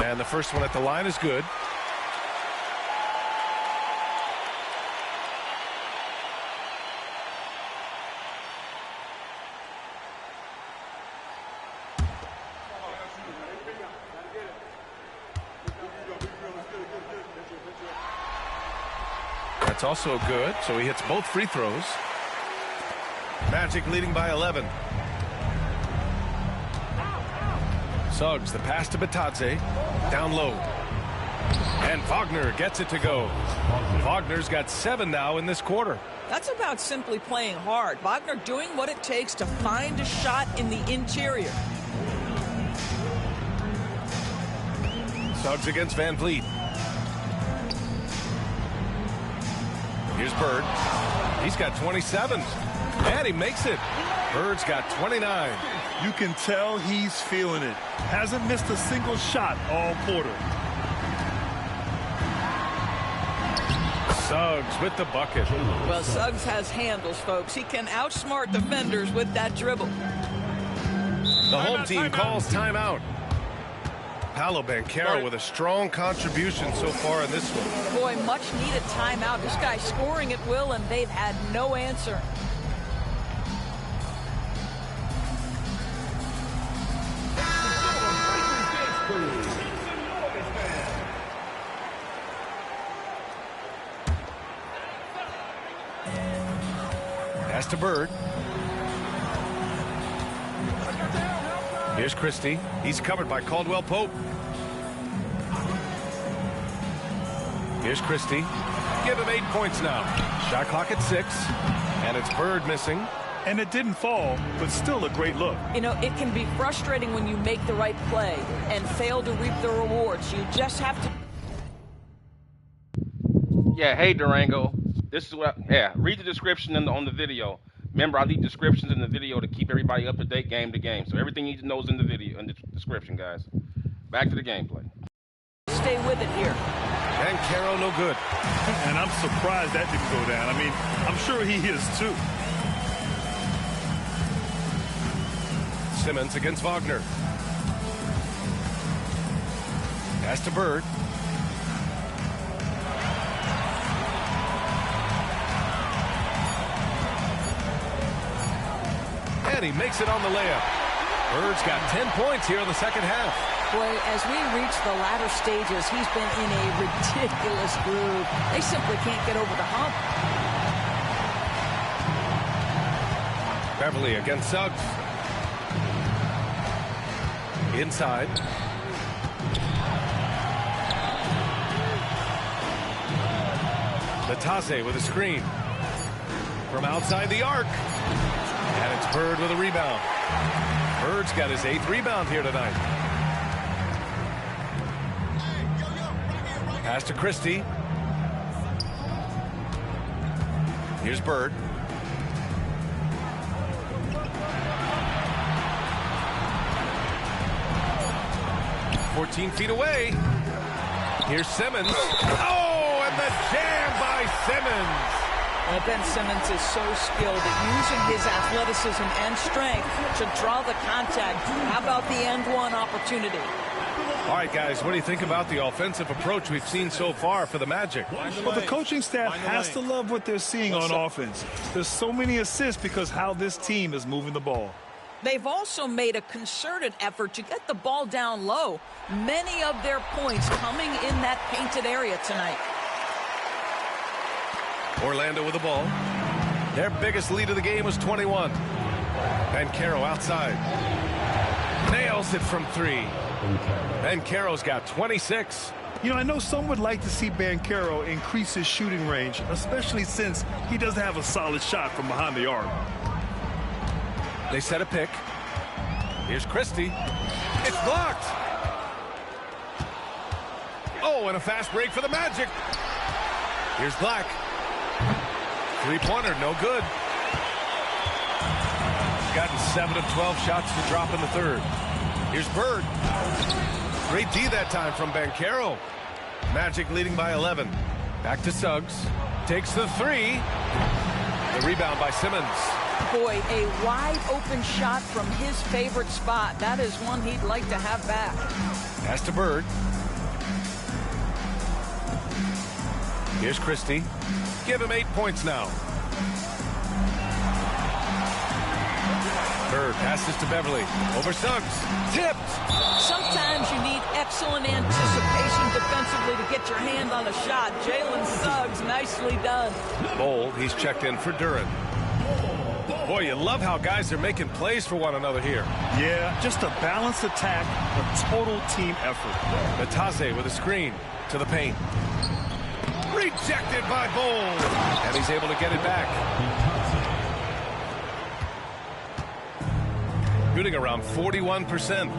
And the first one at the line is good. That's also good, so he hits both free throws. Magic leading by 11. Suggs, the pass to Batadze, down low. And Wagner gets it to go. Wagner's got 7 now in this quarter.
That's about simply playing hard. Wagner doing what it takes to find a shot in the interior.
Suggs against Van Vliet. Here's Bird. He's got 27. And he makes it. Bird's got 29.
You can tell he's feeling it. Hasn't missed a single shot all quarter.
Suggs with the bucket.
Well, Suggs has handles, folks. He can outsmart defenders with that dribble.
The home team calls timeout. Paulo Banchero with a strong contribution so far in this one.
Boy, much needed timeout. This guy's scoring at will, and they've had no answer.
Pass to Bird. Here's Christie. He's covered by Caldwell Pope. Here's Christie. Give him 8 points now. Shot clock at 6. And it's Bird missing.
And it didn't fall, but still a great look.
You know, it can be frustrating when you make the right play and fail to reap the rewards. You just have to...
Yeah, hey, Durango. This is what, read the description on the video. Remember, I leave descriptions in the video to keep everybody up to date game to game. So everything you need to know is in the video, in the description, guys. Back to the gameplay.
Stay with it here.
Banchero no good.
And I'm surprised that didn't go down. I mean, I'm sure he is too.
Simmons against Wagner. Pass to Bird. And he makes it on the layup. Bird's got 10 points here in the second half.
Boy, as we reach the latter stages, he's been in a ridiculous groove. They simply can't get over the hump.
Beverly against Suggs. Inside. Latase with a screen. From outside the arc. And it's Bird with a rebound. Bird's got his 8th rebound here tonight. Pass to Christie. Here's Bird. "14 feet away. Here's Simmons. Oh, and the jam by Simmons.
Well, Ben Simmons is so skilled at using his athleticism and strength to draw the contact. How about the end one opportunity?
All right, guys, what do you think about the offensive approach we've seen so far for the Magic?
Well, the coaching staff has to love what they're seeing on offense. There's so many assists because how this team is moving the ball.
They've also made a concerted effort to get the ball down low. Many of their points coming in that painted area tonight.
Orlando with the ball. Their biggest lead of the game was 21. Banchero outside. Nails it from 3. Banchero's got 26.
You know, I know some would like to see Banchero increase his shooting range, especially since he doesn't have a solid shot from behind the arc.
They set a pick. Here's Christie. It's blocked. Oh, and a fast break for the Magic. Here's Black. Three-pointer, no good. He's gotten 7 of 12 shots to drop in the third. Here's Bird. Great D that time from Banchero. Magic leading by 11. Back to Suggs. Takes the 3. The rebound by Simmons.
Boy, a wide open shot from his favorite spot. That is one he'd like to have back.
Pass to Bird. Here's Christie. Give him 8 points now. Bird passes to Beverly. Over Suggs. Tipped.
Sometimes you need excellent anticipation defensively to get your hand on a shot. Jalen Suggs, nicely done.
Bold, he's checked in for Duran. Boy, you love how guys are making plays for one another here.
Yeah, just a balanced attack, a total team effort.
Latase with a screen to the paint. Rejected by Bold. And he's able to get it back. Shooting around 41%.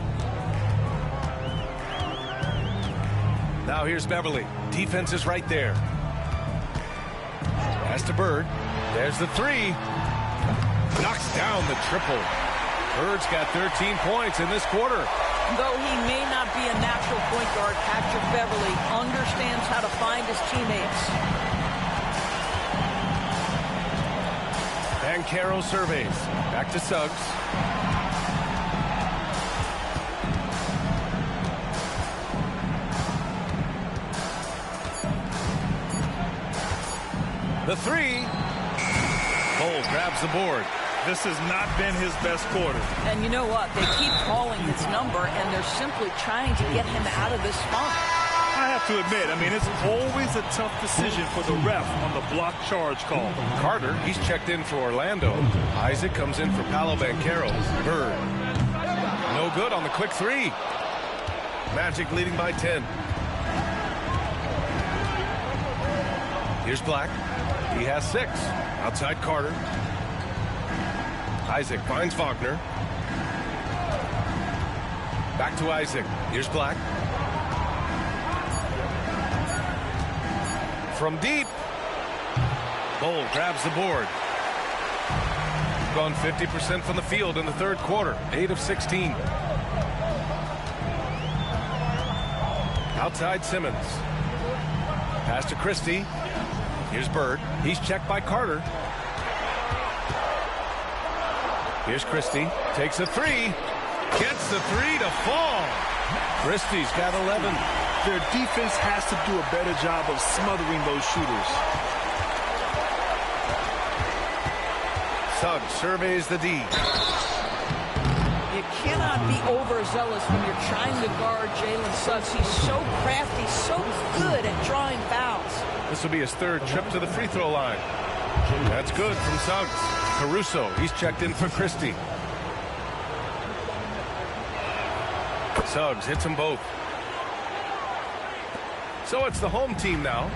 Now here's Beverly. Defense is right there. Pass to Bird. There's the 3. Knocks down the triple. Bird's got 13 points in this quarter.
Though he may not be a natural point guard, Patrick Beverly understands how to find his teammates.
Banchero surveys. Back to Suggs. The three. Cole grabs the board.
This has not been his best quarter.
And you know what? They keep calling his number, and they're simply trying to get him out of this funk.
I have to admit, it's always a tough decision for the ref on the block charge call.
Carter, he's checked in for Orlando. Isaac comes in for Paulo Banchero. Bird. No good on the quick three. Magic leading by 10. Here's Black. He has 6. Outside Carter. Isaac finds Wagner. Back to Isaac. Here's Black. From deep. Bull grabs the board. Gone 50% from the field in the third quarter. 8 of 16. Outside Simmons. Pass to Christie. Here's Bird. He's checked by Carter. Here's Christie. Takes a three. Gets the three to fall. Christie's got 11.
Their defense has to do a better job of smothering those shooters.
Suggs surveys the D.
You cannot be overzealous when you're trying to guard Jalen Suggs. He's so crafty, so good at drawing fouls.
This will be his third trip to the free throw line. That's good from Suggs. Caruso, he's checked in for Christie. Suggs hits them both. So it's the home team now.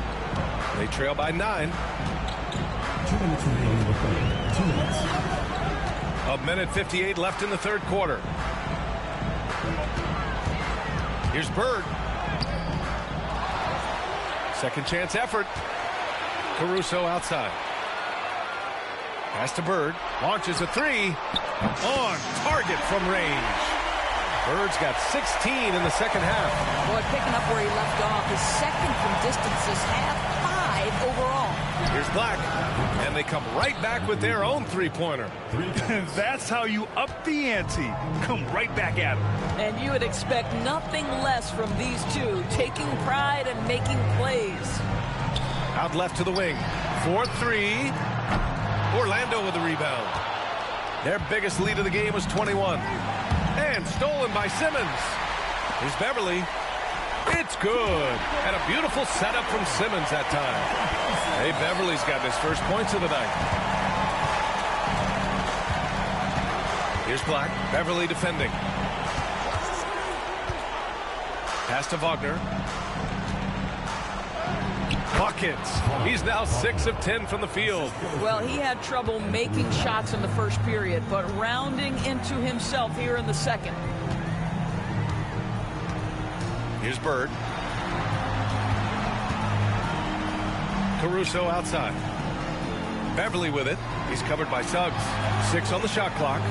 They trail by 9.
2 minutes remaining in the play. 2 minutes.
A minute 58 left in the third quarter. Here's Bird. Second chance effort. Caruso outside. Pass to Bird. Launches a three. On target from range. Bird's got 16 in the second half.
Boy, picking up where he left off. His second from distance this half, 5 overall.
Here's Black. And they come right back with their own three-pointer.
That's how you up the ante. Come right back at him.
And you would expect nothing less from these two, taking pride and making plays.
Out left to the wing. 4-3. Orlando with the rebound. Their biggest lead of the game was 21. And stolen by Simmons. Here's Beverly. It's good. And a beautiful setup from Simmons that time. Hey, Beverly's got his first points of the night. Here's Black. Beverly defending. Pass to Wagner. Buckets. He's now 6 of 10 from the field.
Well, he had trouble making shots in the first period, but rounding into himself here in the second.
Here's Bird. Caruso outside. Beverly with it. He's covered by Suggs. 6 on the shot clock.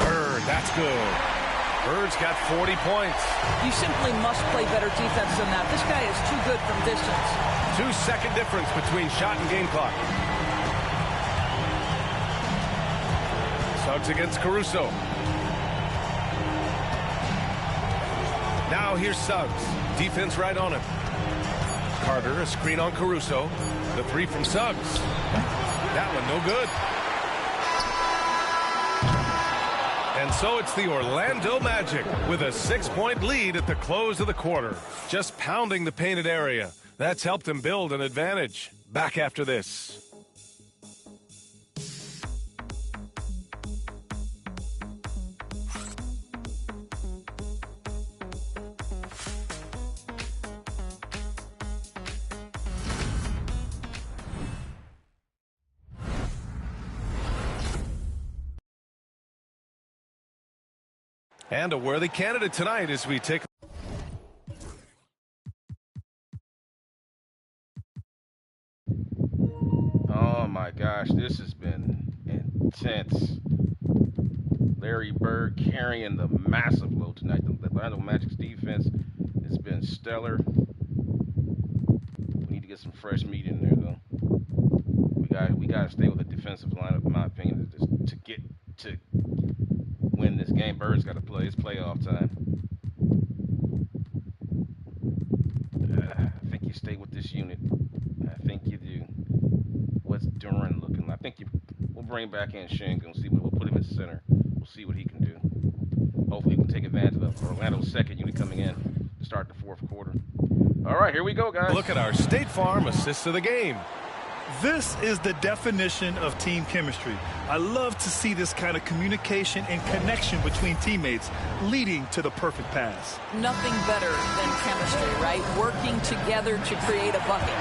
Bird, that's good. Bird's got 40 points.
You simply must play better defense than that. This guy is too good from distance.
2-second difference between shot and game clock. Suggs against Caruso. Now here's Suggs. Defense right on him. Carter, a screen on Caruso. The three from Suggs. That one no good. And so it's the Orlando Magic with a 6-point lead at the close of the quarter. Just pounding the painted area. That's helped them build an advantage. Back after this. And a worthy candidate tonight as we take.
Oh my gosh, this has been intense. Larry Bird carrying the massive load tonight. The Orlando Magic's defense has been stellar. We need to get some fresh meat in there though. We got to stay with the defensive lineup, in my opinion, to get to win this game. Bird's got to play. It's playoff time. I think you stay with this unit. I think you do. I think we'll bring back in Sengun, see what we'll put him at center. We'll see what he can do. Hopefully, he can take advantage of Orlando's second unit coming in to start the fourth quarter. All right, here we go, guys.
Look at our State Farm assist of the game.
This is the definition of team chemistry. I love to see this kind of communication and connection between teammates leading to the perfect pass.
Nothing better than chemistry, right? Working together to create a bucket.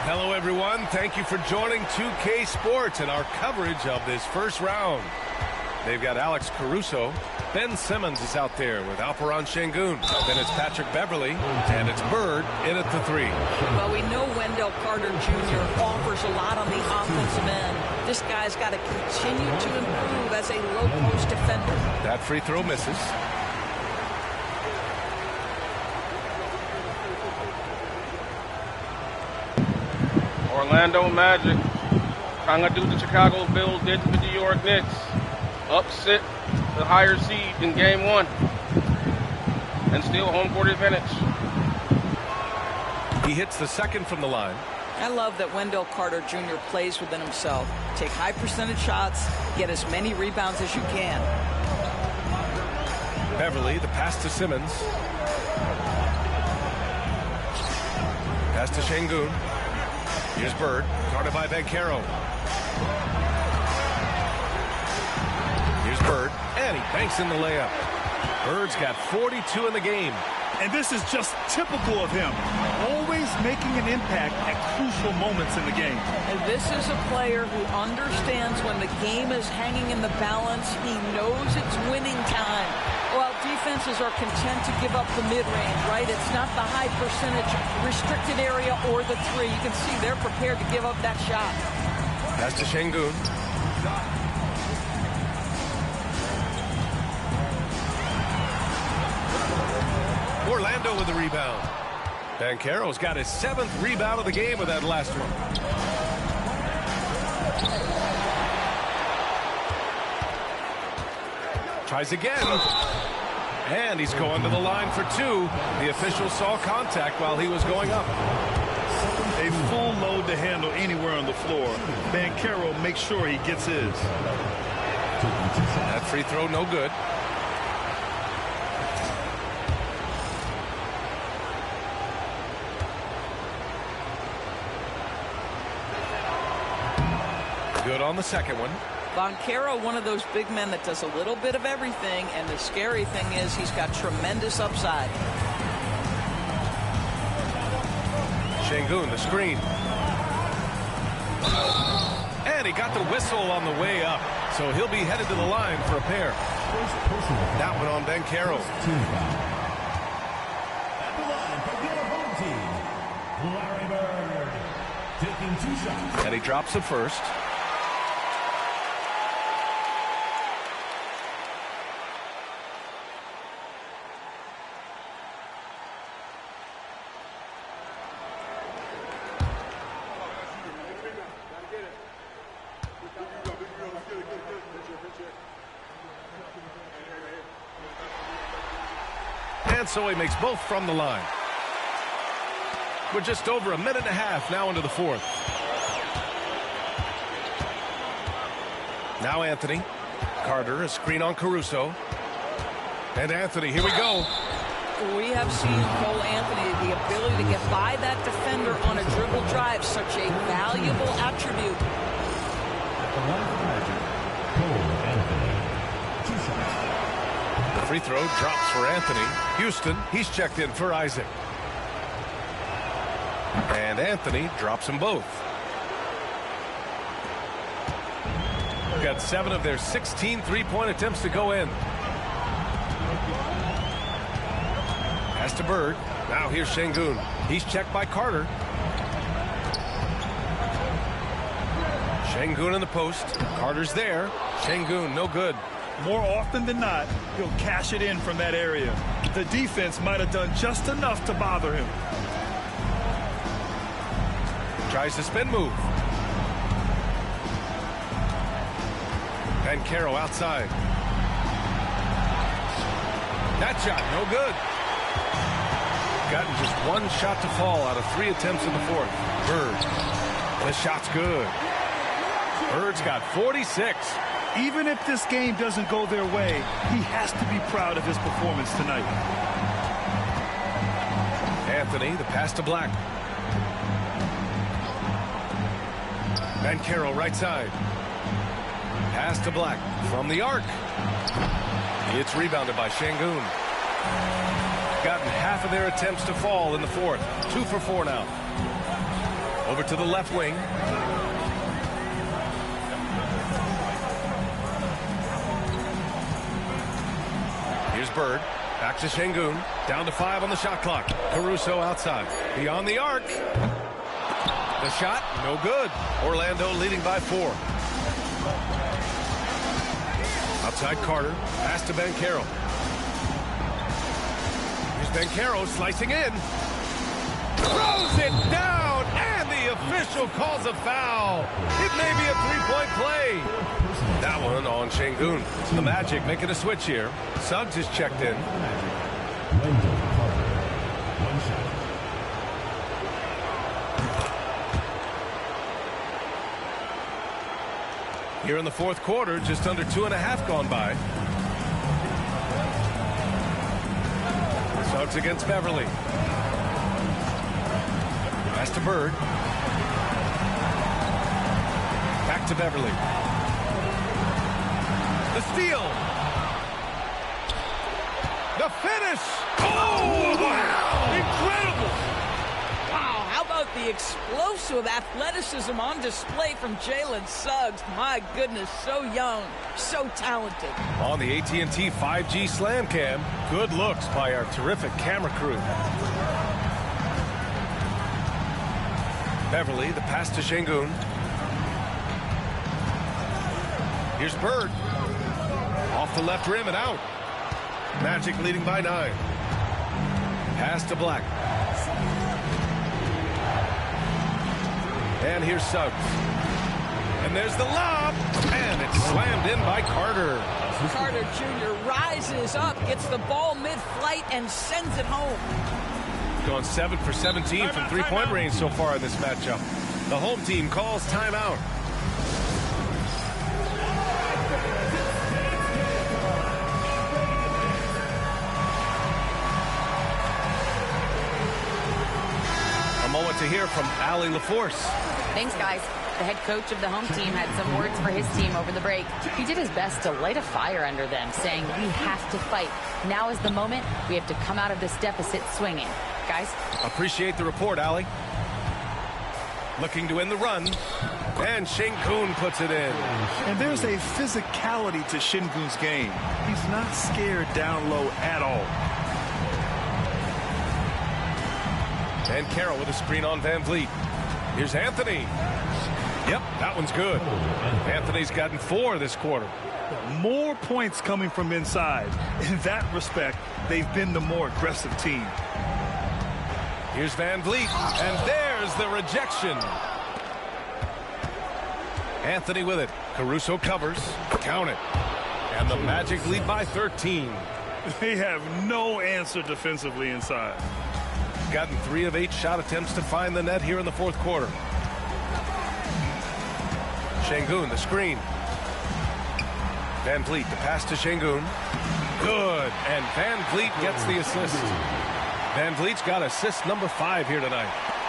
Hello, everyone. Thank you for joining 2K Sports and our coverage of this first round. They've got Alex Caruso. Ben Simmons is out there with Alphren Sengun. Then it's Patrick Beverly, and it's Bird in at the 3.
Well, we know Wendell Carter Jr. offers a lot on the offensive end. This guy's got to continue to improve as a low-post defender.
That free throw misses.
Orlando Magic trying to do what the Chicago Bulls did to the New York Knicks. Upset the higher seed in game 1 and steal home court advantage.
He hits the second from the line.
I love that Wendell Carter Jr. plays within himself. Take high percentage shots, get as many rebounds as you can.
Beverly, the pass to Simmons. Pass to Sengun. Here's Bird, guarded by Banchero. Here's Bird, and he banks in the layup. Bird's got 42 in the game.
And this is just typical of him, always making an impact at crucial moments in the game.
And this is a player who understands when the game is hanging in the balance. He knows it's winning time. Well, defenses are content to give up the mid-range, right? It's not the high percentage restricted area or the 3. You can see they're prepared to give up that shot.
Pass to Sengun. Orlando with the rebound. Banchero's got his 7th rebound of the game with that last one. Tries again. And he's going to the line for 2. The official saw contact while he was going up.
A full load to handle anywhere on the floor. Banchero makes sure he gets his.
That free throw no good. Good on the second one.
Banchero, one of those big men that does a little bit of everything, and the scary thing is he's got tremendous upside.
Sengun, the screen. And he got the whistle on the way up, so he'll be headed to the line for a pair. That one on Banchero.
At the line for your home team, Larry Bird, taking 2 shots.
And he drops the first. And so he makes both from the line. We're just over a minute and a half now into the 4th. Now Anthony. Carter, a screen on Caruso. And Anthony, here we go.
We have seen Cole Anthony, the ability to get by that defender on a dribble drive, such a valuable attribute.
At the line for Magic, Cole Anthony, 2 shots.
The free throw drops for Anthony. Houston, he's checked in for Isaac. And Anthony drops them both. Got 7 of their 16 three-point attempts to go in. Pass to Bird. Now here's Sengun. He's checked by Carter. Sengun in the post. Carter's there. Sengun, no good.
More often than not, he'll cash it in from that area. The defense might have done just enough to bother him.
Tries the spin move. Banchero outside. That shot, no good. gotten just one shot to fall out of 3 attempts in the fourth. Bird. The shot's good. Bird's got 46.
Even if this game doesn't go their way, he has to be proud of his performance tonight.
Anthony, the pass to Black. Banchero, right side. Pass to Black from the arc. It's rebounded by Sengun. Gotten half of their attempts to fall in the fourth. 2 for 4 now. Over to the left wing. Here's Bird. Back to Sengun. Down to 5 on the shot clock. Caruso outside. Beyond the arc. The shot, no good. Orlando leading by 4. Outside Carter. Pass to Banchero. Here's Banchero slicing in. Throws it down, and the official calls a foul. It may be a 3-point play. That one on Sengun. The Magic making a switch here. Suggs is checked in. Here in the fourth quarter, just under 2.5 gone by. Suggs against Beverly. Pass to Bird. Back to Beverly. The steal. The finish. Oh, wow. Incredible.
Wow, how about the explosive athleticism on display from Jalen Suggs? My goodness, so young, so talented.
On the AT&T 5G Slam Cam, good looks by our terrific camera crew. Beverly, the pass to Sengun. Here's Bird. Off the left rim and out. Magic leading by 9. Pass to Black. And here's Suggs. And there's the lob. And it's slammed in by Carter.
Carter Jr. rises up, gets the ball mid-flight, and sends it home.
Going 7 for 17 from 3-point range so far in this matchup. The home team calls timeout. A moment to hear from Allie LaForce.
Thanks, guys. The head coach of the home team had some words for his team over the break. He did his best to light a fire under them, saying, we have to fight. Now is the moment. We have to come out of this deficit swinging. Guys?
Appreciate the report, Allie. Looking to win the run. And Sengun puts it in.
And there's a physicality to Sengun's game. He's not scared down low at all.
And Carroll with a screen on Van Vliet. Here's Anthony. Yep, that one's good. Anthony's gotten 4 this quarter.
More points coming from inside. In that respect, they've been the more aggressive team.
Here's Van Vliet, and there's the rejection. Anthony with it. Caruso covers. Count it. And the Magic lead by 13.
They have no answer defensively inside.
Gotten 3 of 8 shot attempts to find the net here in the fourth quarter. Sengun, the screen. Van Vliet, the pass to Sengun. Good, and Van Vliet gets the assist. Van Vliet's got assist number 5 here tonight.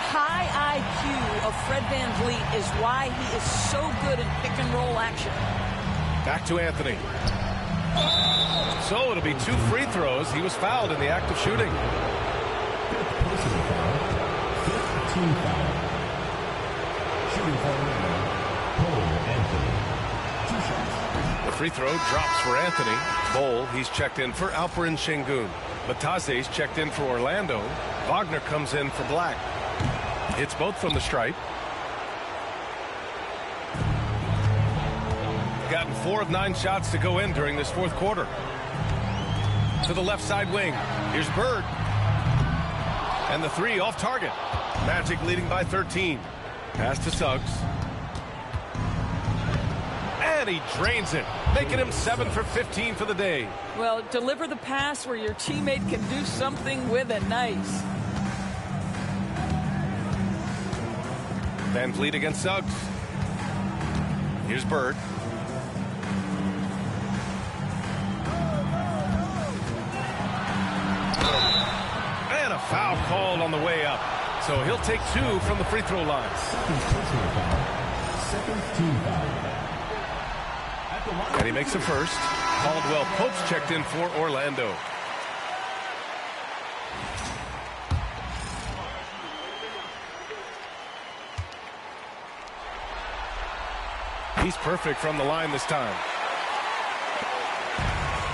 High IQ of Fred Van Vliet is why he is so good in pick-and-roll action.
Back to Anthony. So it'll be 2 free throws. He was fouled in the act of shooting.
Team foul. Shooting foul. Paulo Anthony. 2 shots.
The free throw drops for Anthony. Bowl, he's checked in for Alphren Sengun. Batase's checked in for Orlando. Wagner comes in for Black. It's both from the stripe. Gotten 4 of 9 shots to go in during this fourth quarter. To the left side wing. Here's Bird. And the 3 off target. Magic leading by 13. Pass to Suggs. And he drains it, making him 7 for 15 for the day.
Well, deliver the pass where your teammate can do something with it. Nice.
Van Vliet against Suggs. Here's Bird. And a foul called on the way up. So he'll take 2 from the free throw line. And he makes the first. Caldwell Pope's checked in for Orlando. He's perfect from the line this time.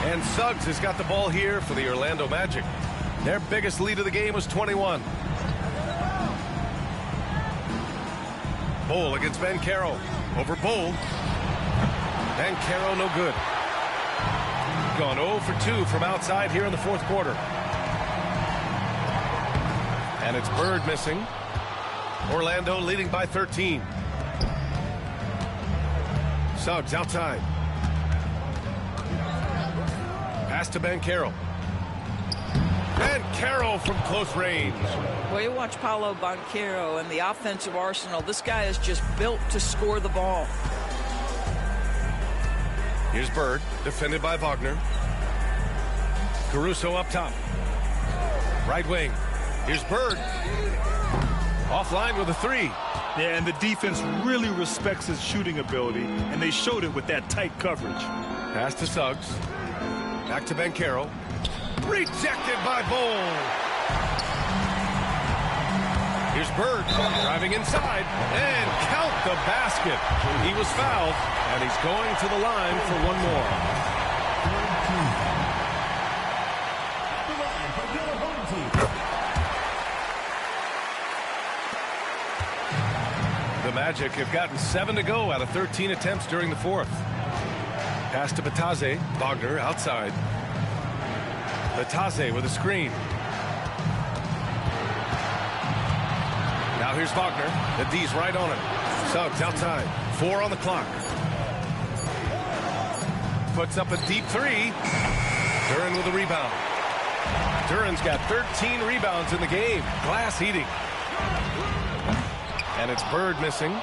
And Suggs has got the ball here for the Orlando Magic. Their biggest lead of the game was 21. Bowl against Banchero. Over Bowl. Banchero no good. Gone 0 for 2 from outside here in the fourth quarter. And it's Bird missing. Orlando leading by 13. Suggs outside. Pass to Banchero. Banchero from close range.
Well, you watch Paulo Banchero and the offensive arsenal. This guy is just built to score the ball.
Here's Bird, defended by Wagner. Caruso up top. Right wing. Here's Bird. Offline with a 3.
Yeah, and the defense really respects his shooting ability, and they showed it with that tight coverage.
Pass to Suggs. Back to Banchero. Rejected by Bowl. Here's Bird driving inside and count the basket. He was fouled, and he's going to the line for one more. The Magic have gotten 7 to go out of 13 attempts during the fourth. Pass to Batase. Wagner outside. Batase with a screen. Now here's Wagner. The D's right on him. Suggs outside. 4 on the clock. Puts up a deep 3. Duren with a rebound. Duren's got 13 rebounds in the game. Glass eating. And it's Bird missing.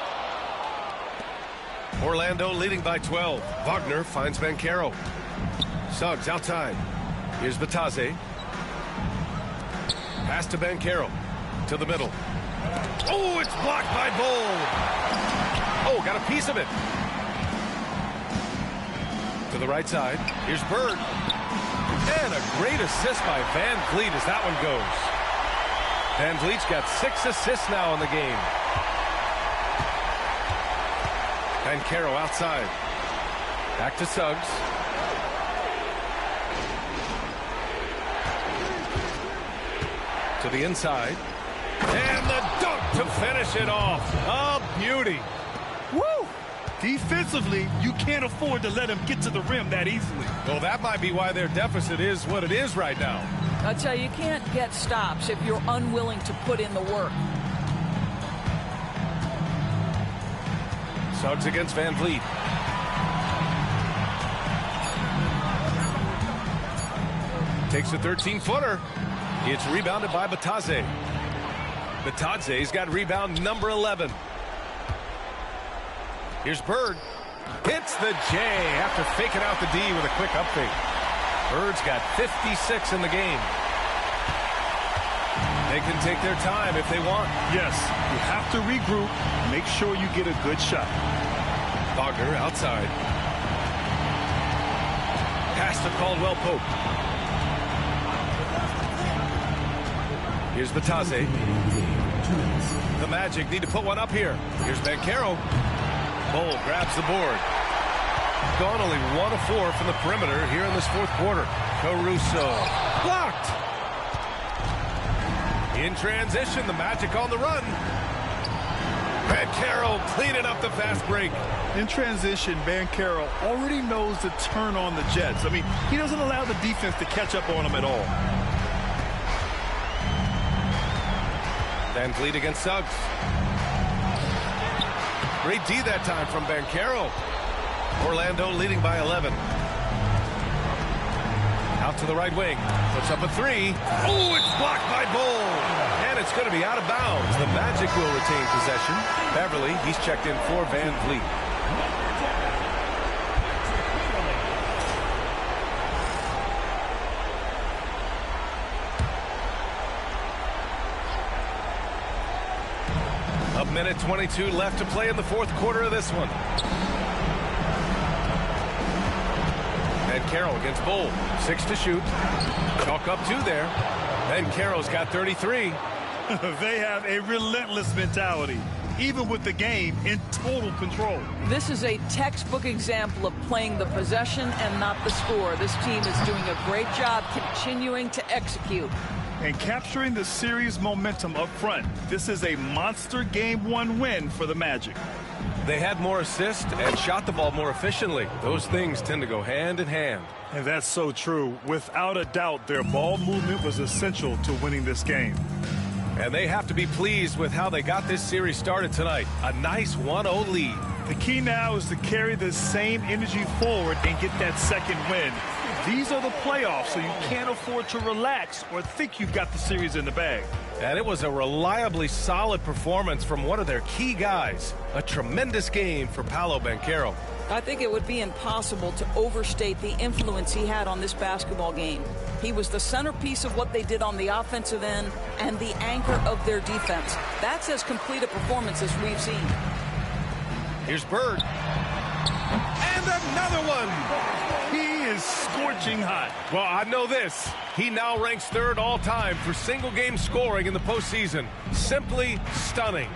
Orlando leading by 12. Wagner finds Banchero. Suggs outside. Here's Batase. Pass to Banchero. To the middle. Oh, it's blocked by Bowl. Oh, got a piece of it. To the right side. Here's Bird. And a great assist by Van Vliet as that one goes. Van Vliet's got 6 assists now in the game. Banchero outside. Back to Suggs. To the inside. And the dunk to finish it off. A beauty.
Woo! Defensively, you can't afford to let him get to the rim that easily.
Well, that might be why their deficit is what it is right now.
I tell you, you can't get stops if you're unwilling to put in the work.
Suggs against Van Vliet. Takes a 13-footer. It's rebounded by Batase. Batase's got rebound number 11. Here's Bird. Hits the J after faking out the D with a quick up fake. Bird's got 56 in the game. They can take their time if they want.
Yes, you have to regroup. Make sure you get a good shot.
Wagner outside. Pass to Caldwell Pope. Here's Batase. The Magic need to put one up here. Here's Banchero. Bowl grabs the board. Gone only 1 of 4 from the perimeter here in this fourth quarter. Caruso blocked. In transition, the Magic on the run. Banchero cleaning up the fast break.
In transition, Banchero already knows to turn on the Jets. I mean, he doesn't allow the defense to catch up on him at all.
Van Vliet against Suggs. Great D that time from Banchero. Orlando leading by 11. Out to the right wing. Puts up a 3. Oh, it's blocked by Bowl. And And it's going to be out of bounds. The Magic will retain possession. Beverly, he's checked in for Van Vliet. A minute 22 left to play in the fourth quarter of this one. Banchero against Bull. 6 to shoot. Chalk up 2 there. Banchero's got 33.
They have a relentless mentality, even with the game in total control.
This is a textbook example of playing the possession and not the score. This team is doing a great job continuing to execute.
And capturing the series momentum up front. This is a monster Game 1 win for the Magic.
They had more assists and shot the ball more efficiently. Those things tend to go hand in hand.
And that's so true. Without a doubt, their ball movement was essential to winning this game.
And they have to be pleased with how they got this series started tonight. A nice 1-0 lead.
The key now is to carry the same energy forward and get that second win. These are the playoffs, so you can't afford to relax or think you've got the series in the bag.
And it was a reliably solid performance from one of their key guys. A tremendous game for Paulo Banchero.
I think it would be impossible to overstate the influence he had on this basketball game. He was the centerpiece of what they did on the offensive end and the anchor of their defense. That's as complete a performance as we've seen.
Here's Bird. And another one.
He is scorching hot.
Well, I know this. He now ranks third all-time for single-game scoring in the postseason. Simply stunning.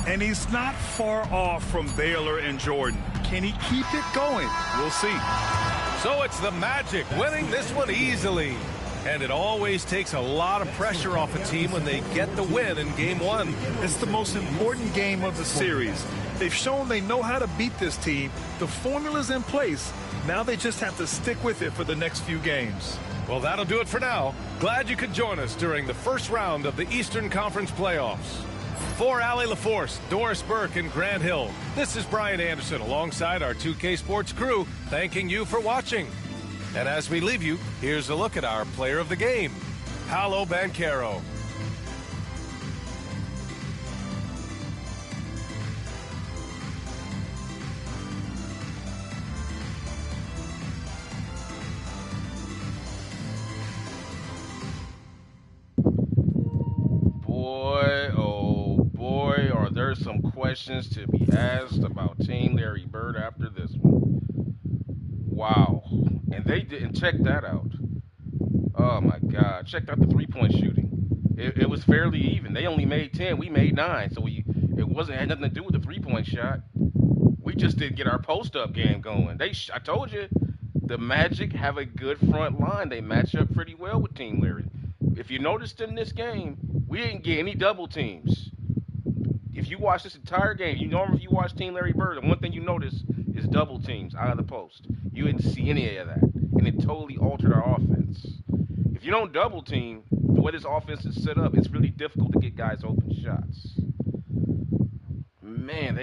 And he's not far off from Baylor and Jordan. Can he keep it going? We'll see.
So it's the Magic winning this one easily. And it always takes a lot of pressure off a team when they get the win in Game 1.
It's the most important game of the series. They've shown they know how to beat this team. The formula's in place. Now they just have to stick with it for the next few games.
Well, that'll do it for now. Glad you could join us during the first round of the Eastern Conference playoffs. For Allie LaForce, Doris Burke, and Grant Hill, this is Brian Anderson alongside our 2K Sports crew, thanking you for watching. And as we leave you, here's a look at our player of the game, Paulo Banchero.
Boy, oh boy, are there some questions to be asked about Team Larry Bird after this one. Wow. And they didn't check that out. Oh my God. Checked out the three-point shooting. It was fairly even. They only made 10. We made 9. So it had nothing to do with the three-point shot. We just didn't get our post-up game going. I told you, the Magic have a good front line. They match up pretty well with Team Larry. If you noticed in this game, we didn't get any double teams. If you watch this entire game, normally if you watch Team Larry Bird, the one thing you notice is double teams out of the post. You didn't see any of that, and it totally altered our offense. If you don't double team, the way this offense is set up, it's really difficult to get guys open shots. Man,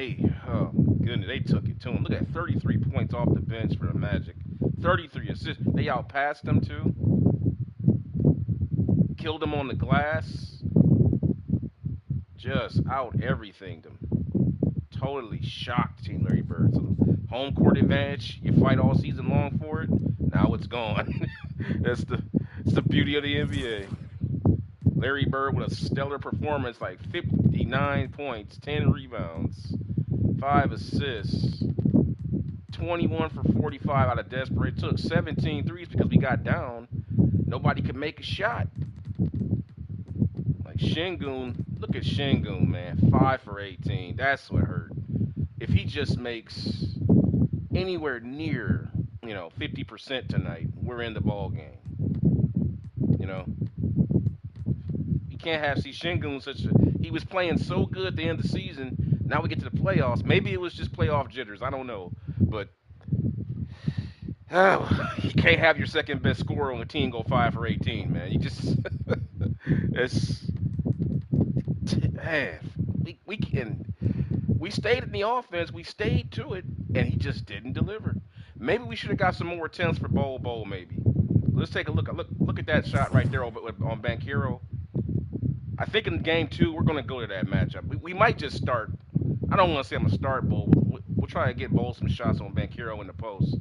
goodness, they took it to him. Look at 33 points off the bench for the Magic. 33 assists. They outpassed them too. Killed them on the glass. Just out everything them. Totally shocked Team Larry Bird. So home court advantage, you fight all season long for it. Now it's gone. It's the beauty of the NBA. Larry Bird with a stellar performance, like 59 points, 10 rebounds, 5 assists, 21 for 45 out of desperate. Took 17 threes because we got down. Nobody could make a shot. Like Sengun, look at Sengun, man. 5 for 18. That's what hurt. If he just makes anywhere near, 50% tonight, we're in the ball game. You can't have Sengun he was playing so good at the end of the season. Now we get to the playoffs. Maybe it was just playoff jitters. I don't know. But you can't have your second best scorer on the team go 5 for 18, man. You just we stayed in the offense. We stayed to it, and he just didn't deliver. Maybe we should have got some more attempts for Bowl, maybe. Let's take a look. Look at that shot right there on Banchero. I think in game 2 we're going to go to that matchup. We might just start. I don't want to say I'm going to start Bull. We'll try to get Bull some shots on Banchero in the post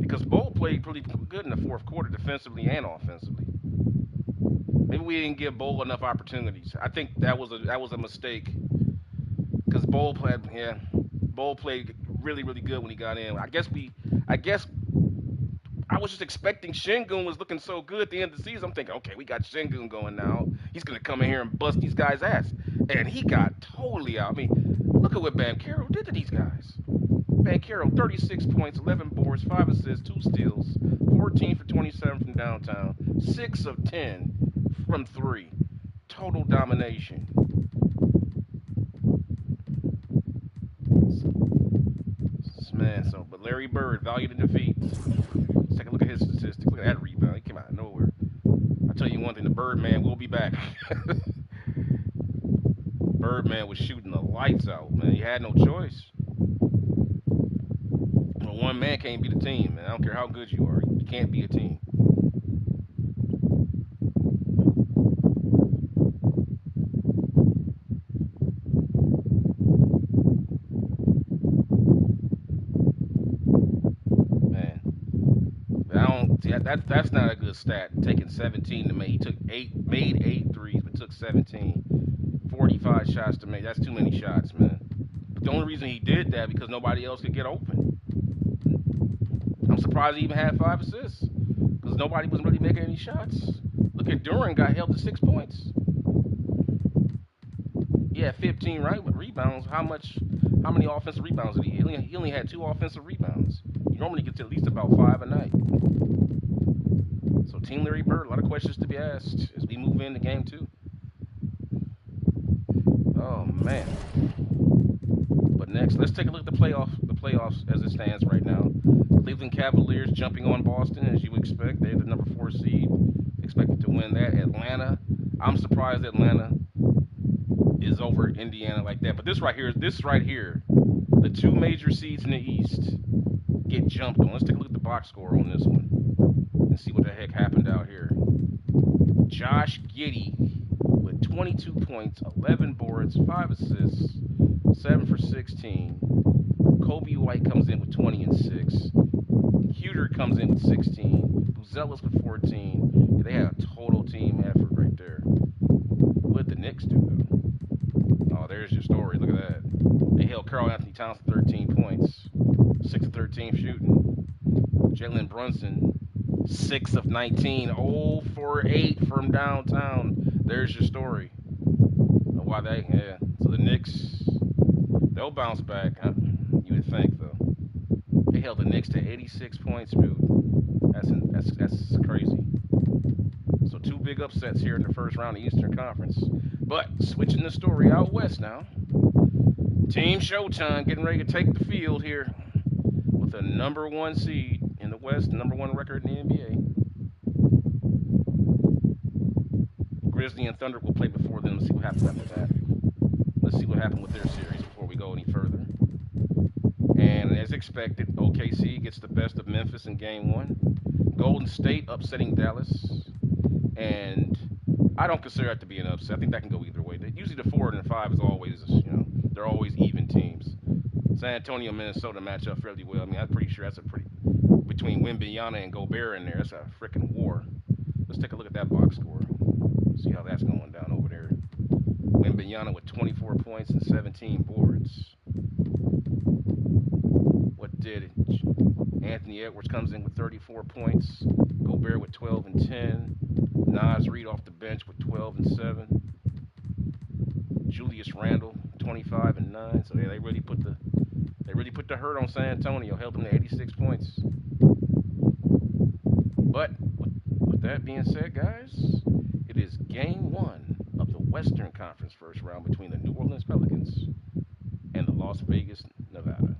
because Bull played pretty good in the fourth quarter defensively and offensively. Maybe we didn't give Bull enough opportunities. I think that was a mistake because Bull played really good when he got in. I guess I was just expecting Sengun was looking so good at the end of the season. I'm thinking, okay, we got Sengun going now. He's going to come in here and bust these guys' ass. And he got totally out. I mean, look at what Banchero did to these guys. Banchero, 36 points, 11 boards, 5 assists, 2 steals, 14 for 27 from downtown, 6 of 10 from 3. Total domination. Man, but Larry Bird, value to defeat. Let's take a look at his statistics. Look at that rebound. He came out of nowhere. I'll tell you one thing, the Birdman will be back. Birdman was shooting the lights out, man. He had no choice. Well, one man can't beat a team, man. I don't care how good you are. You can't be a team. That's not a good stat. Taking 17 to make. He made 8 threes, but took 17. 45 shots to make. That's too many shots, man. But the only reason he did that because nobody else could get open. I'm surprised he even had 5 assists because nobody was really making any shots. Look at Duran got held to 6 points. Yeah, 15 rebounds. How many offensive rebounds did he? He only had 2 offensive rebounds. He normally gets at least about 5 a night. So Team Larry Bird, a lot of questions to be asked as we move into game 2. Oh man. But next, let's take a look at the playoffs as it stands right now. Cleveland Cavaliers jumping on Boston as you expect. They're the number 4 seed. Expected to win that. Atlanta. I'm surprised Atlanta is over Indiana like that. But this right here, the 2 major seeds in the East get jumped on. Let's take a look at the box score on this one and see what the heck happened out here. Josh Giddey with 22 points, 11 boards, 5 assists, 7 for 16. Kobe White comes in with 20 and 6. Huter comes in with 16. Buzelis with 14. They had a total team effort right there. What did the Knicks do, though? Oh, there's your story. Look at that. They held Karl Anthony Towns to 13 points. 6 of 13 shooting. Jalen Brunson, 6 of 19. 0 for 8 from downtown. There's your story. So the Knicks, they'll bounce back, huh? You would think, though. They held the Knicks to 86 points, dude. That's crazy. So 2 big upsets here in the first round of the Eastern Conference. But switching the story out west now. Team Showtime getting ready to take the field here with a number 1 seed in the West, number 1 record in the NBA. Grizzly and Thunder will play before them. Let's see what happens after that. Let's see what happened with their series before we go any further. And as expected, OKC gets the best of Memphis in game 1. Golden State upsetting Dallas. And I don't consider that to be an upset. I think that can go either way. Usually the 4 and the 5 is always, they're always even teams. San Antonio, Minnesota match up fairly well. I mean, I'm pretty sure that's between Wembanyama and Gobert in there, that's a freaking war. Let's take a look at that box score. See how that's going down over there. Wembanyama with 24 points and 17 boards. What did it? Anthony Edwards comes in with 34 points. Gobert with 12 and 10. Naz Reid off the bench with 12 and 7. Julius Randle, 25 and 9. So yeah, they really put the hurt on San Antonio, held them to 86 points. But with that being said, guys, it is game 1 of the Western Conference first round between the New Orleans Pelicans and the Las Vegas, Nevada.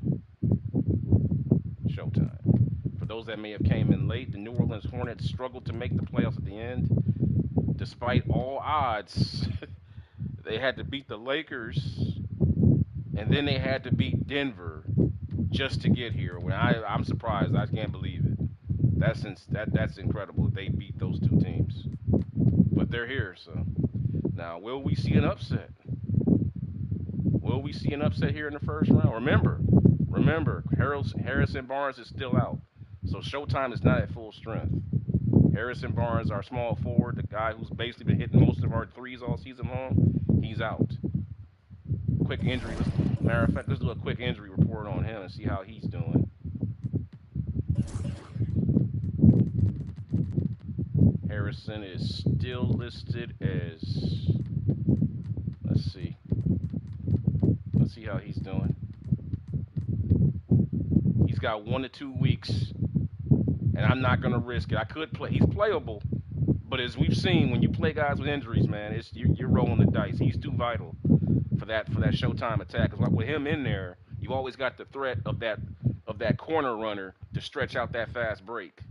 Showtime. For those that may have came in late, the New Orleans Hornets struggled to make the playoffs at the end. Despite all odds, they had to beat the Lakers, and then they had to beat Denver just to get here. When I'm surprised. I can't believe it. That's incredible. They beat those 2 teams. But they're here, so Now, will we see an upset? Will we see an upset here in the first round? Remember, Harrison Barnes is still out. So Showtime is not at full strength. Harrison Barnes, our small forward, the guy who's basically been hitting most of our threes all season long, he's out. Quick injury. Matter of fact, let's do a quick injury report on him and see how he's doing. Harrison is still listed as, let's see how he's doing. He's got 1 to 2 weeks, and I'm not gonna risk it. I could play. He's playable, but as we've seen, when you play guys with injuries, man, you're rolling the dice. He's too vital for that Showtime attack. Because with him in there, you always got the threat of that corner runner to stretch out that fast break,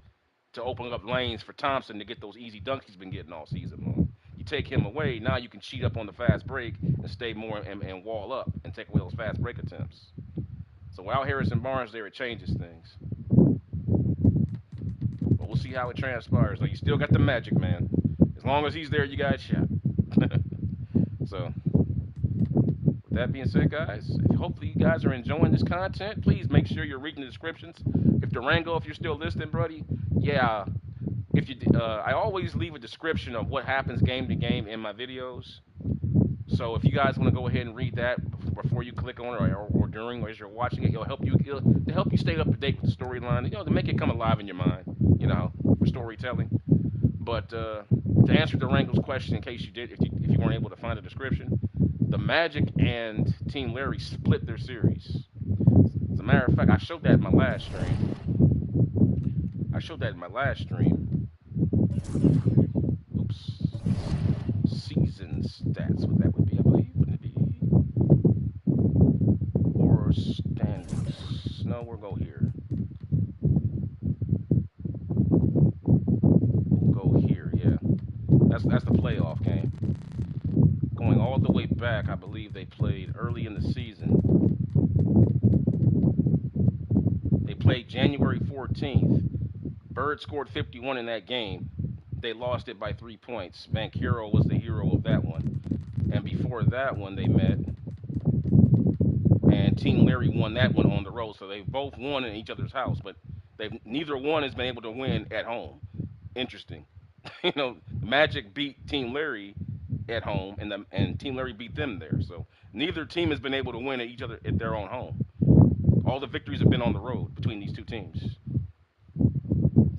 to open up lanes for Thompson to get those easy dunks he's been getting all season long. You take him away, now you can cheat up on the fast break and stay more and wall up and take away those fast break attempts. So without Harrison Barnes there, it changes things. But we'll see how it transpires. So you still got the magic, man. As long as he's there, you got a shot. So with that being said, guys, hopefully you guys are enjoying this content. Please make sure you're reading the descriptions. If Durango, if you're still listening, buddy, yeah. If you, I always leave a description of what happens game to game in my videos. So if you guys want to go ahead and read that before you click on it, or during, or as you're watching it, it'll help you stay up to date with the storyline. To make it come alive in your mind, for storytelling. But to answer Durango's question, in case if you weren't able to find a description, the Magic and Team Larry split their series. As a matter of fact, I showed that in my last stream. Oops. Season stats, what that would be, I believe. Wouldn't it be? Or standings. No, we'll go here. We'll go here, yeah. That's the playoff game. Going all the way back, I believe they played early in the season. They played January 14th. Bird scored 51 in that game. They lost it by 3 points. Banchero was the hero of that one. And before that one, they met. And Team Larry won that one on the road. So they both won in each other's house. But neither one has been able to win at home. Interesting. Magic beat Team Larry at home, and Team Larry beat them there. So neither team has been able to win at their own home. All the victories have been on the road between these two teams.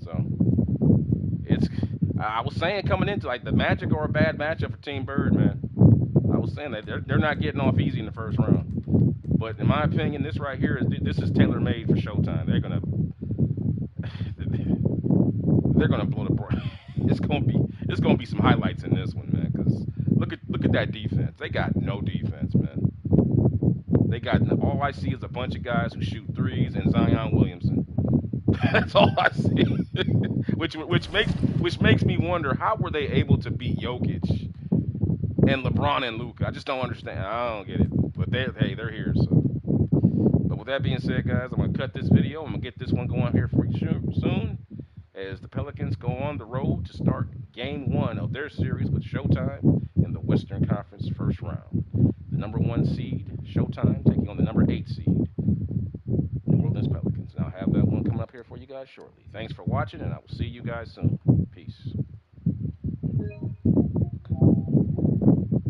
So I was saying coming into the Magic are a bad matchup for Team Bird, man. I was saying that they're not getting off easy in the first round. But in my opinion, this right here this is tailor made for Showtime. They're gonna blow the board. It's gonna be some highlights in this one, man. Because look at that defense. They got no defense, man. They got all I see is a bunch of guys who shoot threes and Zion Williamson. That's all I see. which makes me wonder, how were they able to beat Jokic and LeBron and Luka? I just don't understand. I don't get it. But they're here. So, but with that being said, guys, I'm gonna cut this video. I'm gonna get this one going here for you soon, as the Pelicans go on the road to start Game 1 of their series with Showtime in the Western Conference first round. The number 1 seed, Showtime, taking on the number 8 seed, New Orleans Pelicans. And I'll have that one coming up here for you guys shortly. Thanks for watching, and I will see you guys soon. Peace.